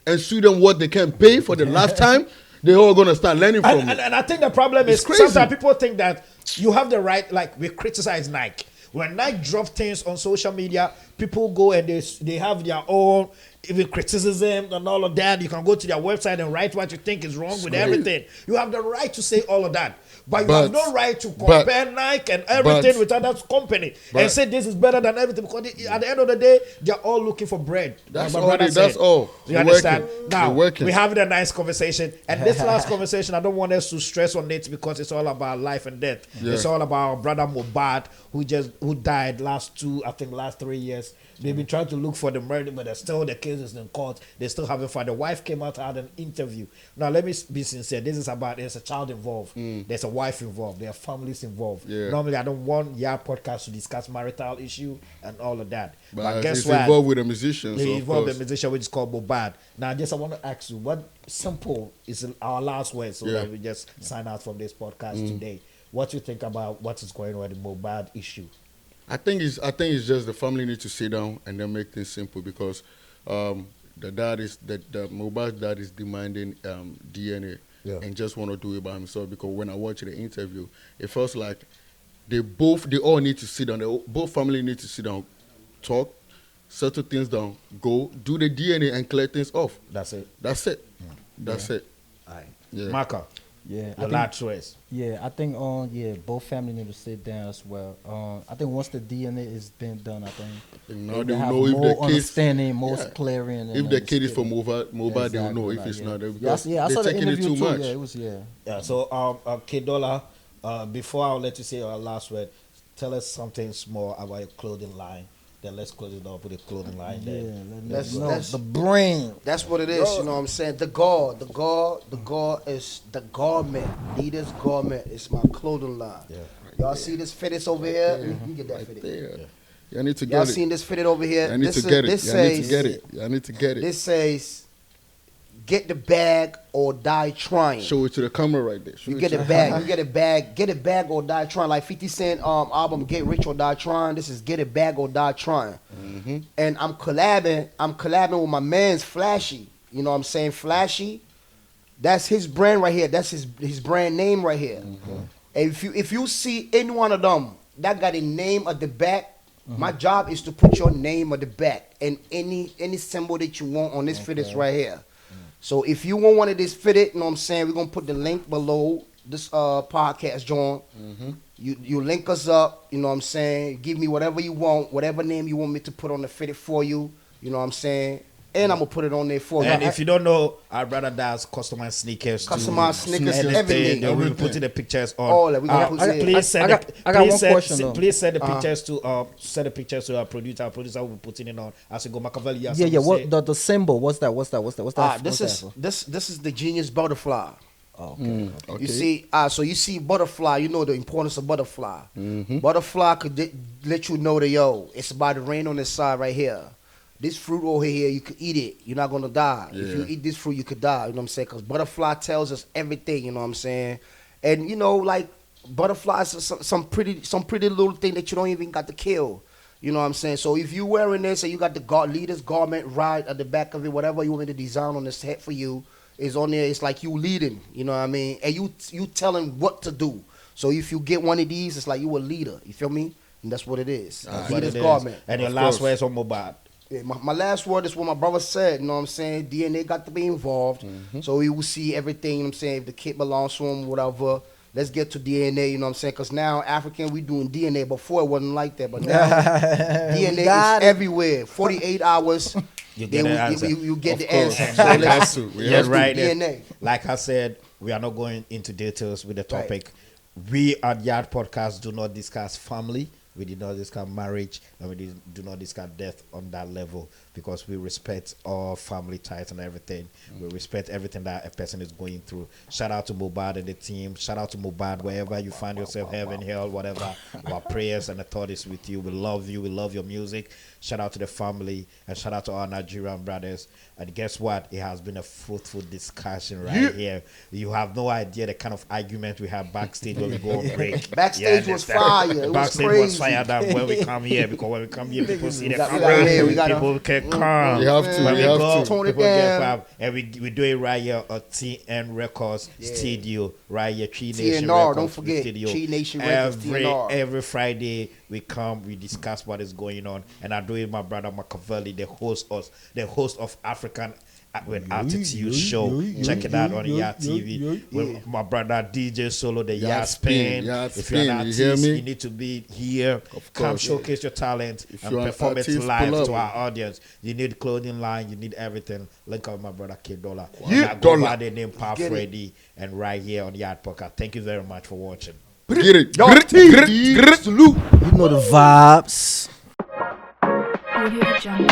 and sue them what they can pay for the lifetime, they're all gonna start learning from And, it. and I think the problem It's is crazy. sometimes people think that you have the right, like we criticize Nike. When Nike drop things on social media, people go and they have their own even criticism and all of that. You can go to their website and write what you think is wrong with crazy. everything. You have the right to say all of that. But you But- have no right to compare Nike and everything with other company and but- say this is better than everything because at the end of the day, they're all looking for bread. That's Like my all brother they- that's said. all. You They're understand? working. Now, They're working. we having a nice conversation. And this last conversation, I don't want us to stress on it because it's all about life and death. Yeah. It's all about our brother Mohbad who died last 3 years. They've been trying to look for the murder, but there's still the case is in court. They still haven't found. The wife came out and had an interview. Now let me be sincere. This is about there's a child involved. There's a wife involved. There are families involved. Yeah. Normally I don't want your podcast to discuss marital issue and all of that. But guess it's what? involved with the musicians. They So of involved a course. musician which is called Mohbad. Now, I want to ask you, what simple is our last word so Yeah. that we just sign out from this podcast today? What you think about what is going on with the Mohbad issue? I think it's just the family need to sit down and then make things simple because the Mohbad's dad is demanding DNA Yeah. and just want to do it by himself because when I watched the interview, it feels like they all need to sit down. Both family need to sit down, talk, settle things down, go do the DNA and clear things off. That's it. That's it. That's it. All right. Yeah. Marco, Yeah, your last choice. I think both family need to sit down as well. I think once the DNA is been done, I think Now they they have know if more the case, understanding, more Yeah. clearing. if the kid is for Mohbad, they will know. If it's not, because I they're saw the taking it interview too too. much. Yeah, it was Yeah, so K-Dollar, before I'll let you say our last word, tell us something small about your clothing line. Then let's close it up with a clothing line there. That's- the brain. That's what it is, you know what I'm saying? The guard is the garment. Leaders garment is my clothing line. Yeah. Y'all see this fitted over here? Let me get that Right fitted. there. You need to Y'all get seen it. this fitted over here? I need to This get it. this I need to says- get it. I need to get it. This says, get the bag or die trying. Show it to the camera right there. Show You it get to a bag. You get a bag or die trying. Like 50 Cent album, Get Rich or Die Trying. This is Get a Bag or Die Trying. Mm-hmm. And I'm collabing with my man's Flashy. You know what I'm saying? Flashy. That's his brand right here. That's his brand name right here. Mm-hmm. And if you see any one of them that got a name at the back, My job is to put your name on the back and any symbol that you want on this fittest right here. So if you want one of this fitted, you know what I'm saying, we're gonna put the link below this podcast, John. You link us up, you know what I'm saying, give me whatever you want, whatever name you want me to put on the fitted for you, you know what I'm saying, and I'm gonna put it on there for you. And if you don't know, our brother does customized sneakers. Customized sneakers, anything. everything. Then we'll be putting the pictures on. All that we gonna put it. Please send. I got one question, though. Please send the pictures to send the pictures to our producer. Our producer will be putting it on as we go. Machiavelli. Yeah. What the symbol? What's that? What's that? This is the genius butterfly. Oh, okay. Okay. You see, so you see butterfly. You know the importance of butterfly. Butterfly could let you know that it's about to rain on this side right here. This fruit over here, you could eat it. You're not gonna die. If you eat this fruit, you could die. You know what I'm saying? Because butterfly tells us everything. You know what I'm saying? And like butterflies, are some pretty little thing that you don't even got to kill. You know what I'm saying? So if you wearing this and you got the leader's garment right at the back of it, whatever you want me to design on this head for you is on there. It's like you leading. You know what I mean? And you telling what to do. So if you get one of these, it's like you a leader. You feel me? And that's what it is. Leader's garment. And your last words on mobile. Yeah, my last word is what my brother said, you know what I'm saying? DNA got to be involved. So we will see everything, you know what I'm saying? If the kid belongs to him, whatever, let's get to DNA, you know what I'm saying? Because now African, we doing DNA. Before it wasn't like that, but now DNA is everywhere. 48 hours, you get the answer. So let's do DNA. Like I said, we are not going into details with the topic. We at Yard Podcast do not discuss family. We did not discuss marriage, and we do not discuss death on that level because we respect all family ties and everything. We respect everything that a person is going through. Shout out to Mubad and the team. Shout out to Mubad wherever you find yourself, heaven, hell, whatever. Our prayers and the thought is with you. We love you. We love your music. Shout out to the family and shout out to our Nigerian brothers. And guess what? It has been a fruitful discussion here. You have no idea the kind of argument we have backstage when we go on break. Backstage was fire. It backstage was crazy. was fire than when we come here, because when we come here, people see the camera. People can come. You have to. When we go, Tone it people get down. fab. And we do it right here at TN Records studio, right here, Tree Nation TNR, Records don't forget, studio. Tree Nation Records, TNR. Every Friday we come, we discuss what is going on, and I do it with my brother Machiavelli, the host of African with Attitude Show. Check it out on Yard TV. With my brother DJ Solo, the Yard Spin. If you're an artist, you need to be here. Come showcase your talent and perform it live to our audience. You need clothing line, you need everything. Link up with my brother K Dollar. Go by the name Power Freddy, and right here on Yard Podcast. Thank you very much for watching. Get it. Salute. You know the vibes. Audio Jungle.